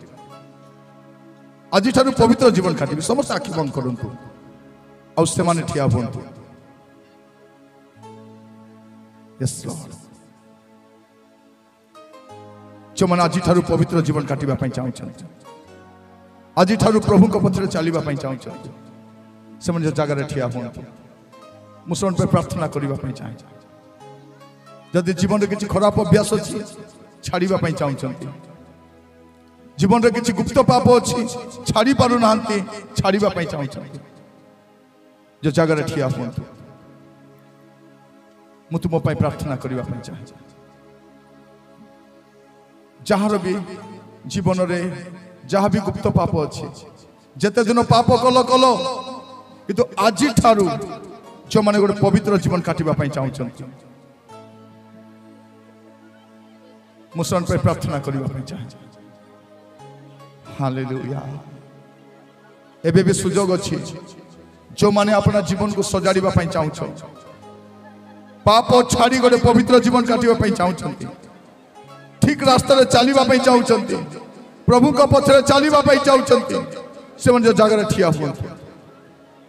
आज ठारू पवित्र जीवन काटिबी समस्त आखि बंद करंतु आ से माने ठिया हुंतु। यस लॉर्ड जो मन आज ठारू पवित्र जीवन काटिबा पई चाहउछंती आज ठारू प्रभु को पथरे चलीबा पई चाहउछंती से मन जो जगह ठिया हुंतु मुसलन पे प्रार्थना करिबा पई चाहे। जदि जीवन रे किछि खराब अभ्यास अछि छाड़ीबा पई चाहउछंती जीवन रे किछि गुप्त पाप अछि छाड़ी पारु नांती छाड़ीबा पई चाहउछंती जो जगह ठिया हुंतु मु तुम पई प्रार्थना करिबा पई चाहे। जहार भी जीवन रे जहाँ भी गुप्त पाप अच्छे जेते दिन पाप कल कल किंतु आज ठारू जो माने गोटे पवित्र जीवन काटिबा पई चाहउछंती मुसन पे प्रार्थना करिबा पई चाहे। हालेलुया एबे भी सुजोग अछि जो माने अपना जीवन को सजाड़िबा पई चाहउछ पाप छाड़ी गोटे पवित्र जीवन काटिबा पई चाहउछंती ठीक रास्ता रे चलीबा पई चाहउछंती प्रभु को पछरे चलीबा पई चाहउछंती से मन जो जगह ठिया हुंतु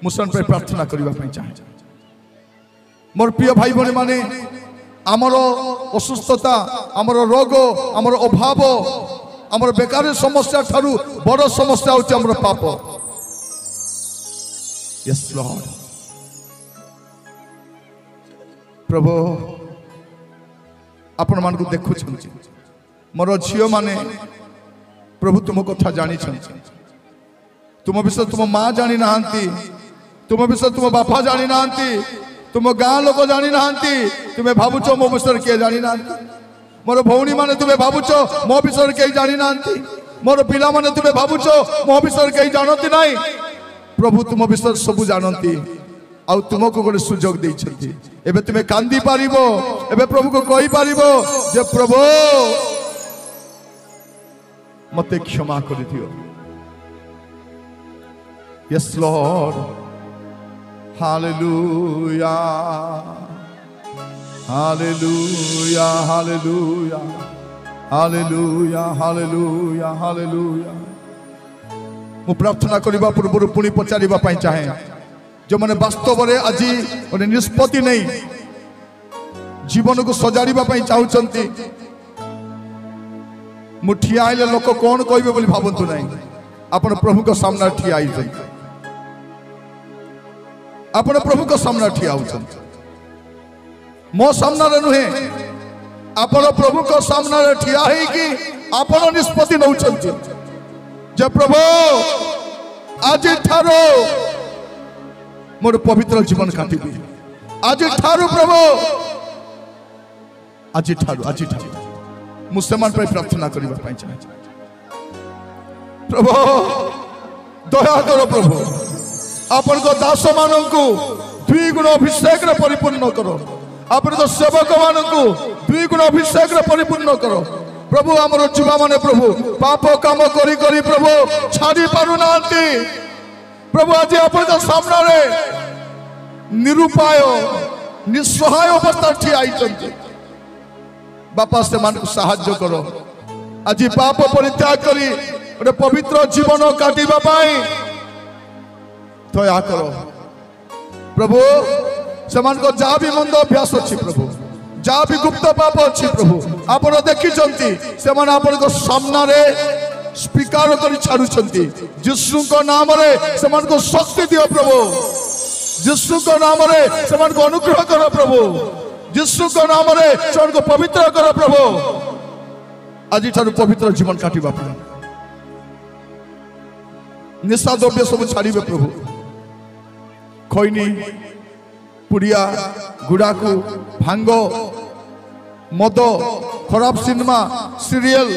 मुसन पे प्रार्थना करिबा पई चाहे। मोर प्रिय भाई बने माने आमर असुस्थता आमर रोग आमर अभाव आमर बेकार समस्या ठारू बड़ समस्या होची आमर पाप। यस लॉर्ड प्रभु आपण मान को देखु छंती मोर झियो माने प्रभु तुम कथा जानी छंती तुम विषय तुम माँ जानी नांती तुम विषय तुम बापा जानी नांती तुम गाँ लोक जानी नांती तुम्हें भावुच मो विषय किए जानी नांती मोर भौणी माने तुम्हें भावुच मो विषय कई जानी नांती मोर पिला माने तुम्हें भावुच मो विषय कई जानती नहीं प्रभु तुम विषय सब जानती आउ तुमको गोटे सुजोग देइछंती एबे तुमे कांदी पारिबो एबे प्रभु को कहि पारिबो जे प्रभु मते क्षमा कर दियो। Yes Lord hallelujah hallelujah hallelujah hallelujah hallelujah hallelujah मु प्रार्थना करिबा पूर्व पुणी पचारिबा पई चाहे जो मैंने वास्तव में आज गोटे निष्पत्ति नहीं जीवन को सजाड़िबा पई चाहउछंती मु ठिया आइले लोक कौन कहबे बोली भाबंतु नहीं आपण प्रभु को सामने ठिया आइछंती आपण प्रभु को सामने ठिया आउछंती मो सामने नुहे आपण प्रभु को सामने ठिया है कि आपण निष्पत्ति नउछंती जे प्रभु आज ठारो मोर पवित्र जीवन काटिबी आज ठारू प्रभु आज ठारू मुसलमान पे प्रार्थना करिबा पई चाहे। प्रभु दया करो प्रभु आपण को दास मानन को द्विगुण अभिषेक रे परिपूर्ण करो आपण को सेवक मानन को द्विगुण अभिषेक रे परिपूर्ण करो प्रभु हमर जुवा माने प्रभु पाप काम करी करी प्रभु छाड़ी पारु नांती प्रभु आज आपण को सामने रे निरुपाय निस्सहाय अवस्था ठिया आइछंती बापा से मान को सहाय्य करो आज पाप परित्याग करी गोटे पवित्र जीवन काटिबा पाई दया कर प्रभु सेमान को जहाँ भी मंद अभ्यास अच्छी प्रभु जहाँ भी गुप्त पाप अच्छी प्रभु आपण देखी आपण सामना रे स्वीकार कर छाड़ुंट यीशु को नाम रे सेमान को शक्ति दियो प्रभु यीशु को नाम रे सेमान को अनुग्रह कर प्रभु यीशु को नाम रे सेमान को पवित्र कर प्रभु आज ठारू पवित्र जीवन काटिबा निशा द्रव्य सब छाड़िबे प्रभु खैनी पुड़िया गुड़ाकू भांग मद खराब सिनेमा सीरियल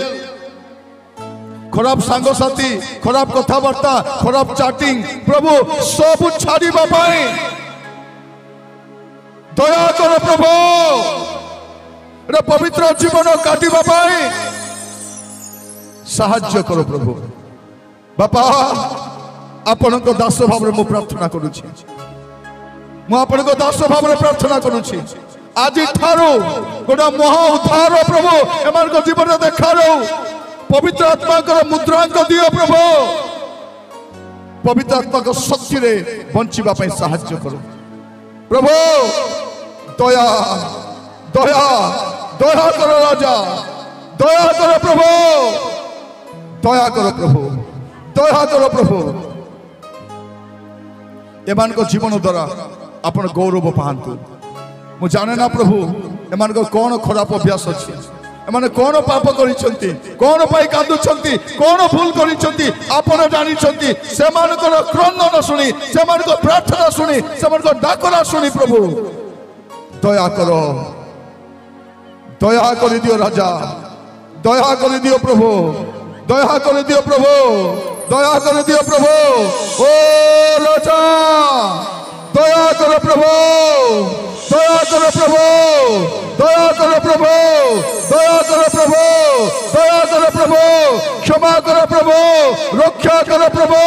खराब सांगसाथी खराब कथबार्ता खराब चैटिंग प्रभु सब छाड़िबा पाई दया कर प्रभु रे पवित्र जीवन काटिबा पाई साहाय्य कर प्रभु बापा आपण को दास भाव में प्रार्थना करुछि मु आपण को दास भाव में प्रार्थना करुछि आज ठारू गोटा महा उद्धार प्रभु एमान को जीवन में देखा रहू पवित्र आत्मा को मुद्रांक दियो प्रभु पवित्र आत्मा को शक्ति रे बंचिबा पई साहाय्य करो प्रभु दया दया दया करो राजा दया करो प्रभु दया करो प्रभु दया करो प्रभु एमान को जीवन द्वारा आपण गौरव पाहतु मु जाने ना प्रभु एमान को कौन खराब अभ्यास अच्छी एमाने कौन पाप करिसंती कौन पाई कांदुछंती कौन भूल करिसंती आपण जानिसंती सेमानकर क्रंदन सुनी सेमानकर प्रार्थना सुनी सेमानकर डाकरा सुनी प्रभु दया करो दया कर दियो राजा दया कर दियो प्रभु दया कर दियो प्रभु दया कर दियो प्रभु ओ राजा दया करो प्रभु दया करो प्रभु दया करो प्रभु दया करो प्रभु दया करो प्रभु क्षमा करो प्रभु रक्षा करो प्रभु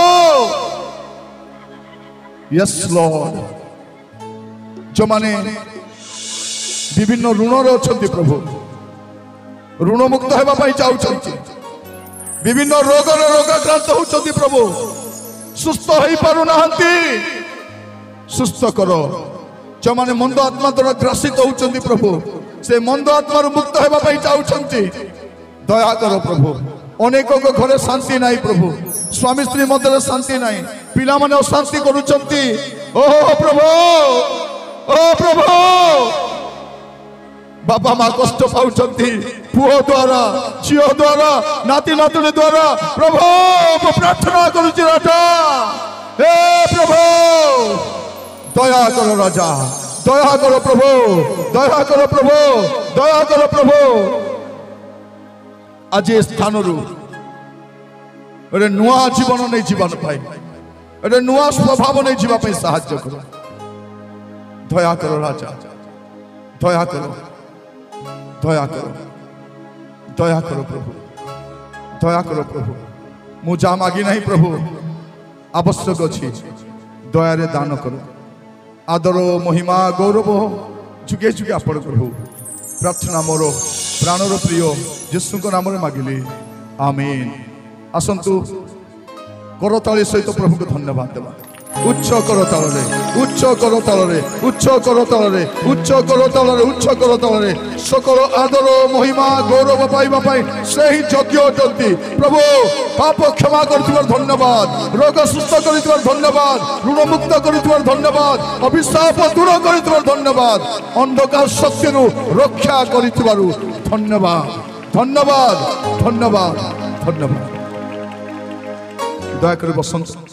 यस लॉर्ड जो माने विभिन्न ऋण अच्छा प्रभु ऋण मुक्त होगा चाहते विभिन्न रोग रोगाक्रांत होती प्रभु सुस्थ हो पारना सुस्थ करो जो माने मंद आत्मा द्वारा ग्रासित होती प्रभु से मंद आत्मा मुक्त होगा चाहते दया करो प्रभु अनेक घरे शांति नहीं प्रभु स्वामी स्त्री मध्य शांति नहीं पिला माने अशांति करुचंती ओह प्रभु ओ प्रभु बापा माँ कष्ट पाउछंती पुओ द्वारा झियो द्वारा नाती नातुणी द्वारा प्रभु प्रार्थना करुछि राजा हे प्रभु दया करो राजा दया करो प्रभु दया करो प्रभु दया करो प्रभु आज स्थान रे नुआ जीवन नहीं जीवन पाई रे नुआ स्वभाव नहीं जीवा पाई साहाय्य करो दया करो राजा दया करो दया करो दया करो प्रभु दया करो प्रभु मु जा मागी नहीं प्रभु आवश्यक अच्छी दया रे दान करो आदर महिमा गौरव जुगे जुगे आपण प्रभु प्रार्थना मोर प्राणर प्रिय यीशु को नाम रे मागिली आमीन आसंतु करताली सहित प्रभु को धन्यवाद देवा उच्च करताल रे उच्च करताल रे उच्च करताल रे उच्च करताल रे उच्च करताल रे सकल आदर महिमा गौरव पाइबा पाई सही योग्य अटंती प्रभु पाप क्षमा करथिबार धन्यवाद रोग सुस्थ करथिबार धन्यवाद ऋण मुक्त करथिबार धन्यवाद अभिशाप दूर करथिबार धन्यवाद अंधकार शक्ति रु रक्षा करथिबार धन्यवाद धन्यवाद धन्यवाद धन्यवाद दया कर बसंत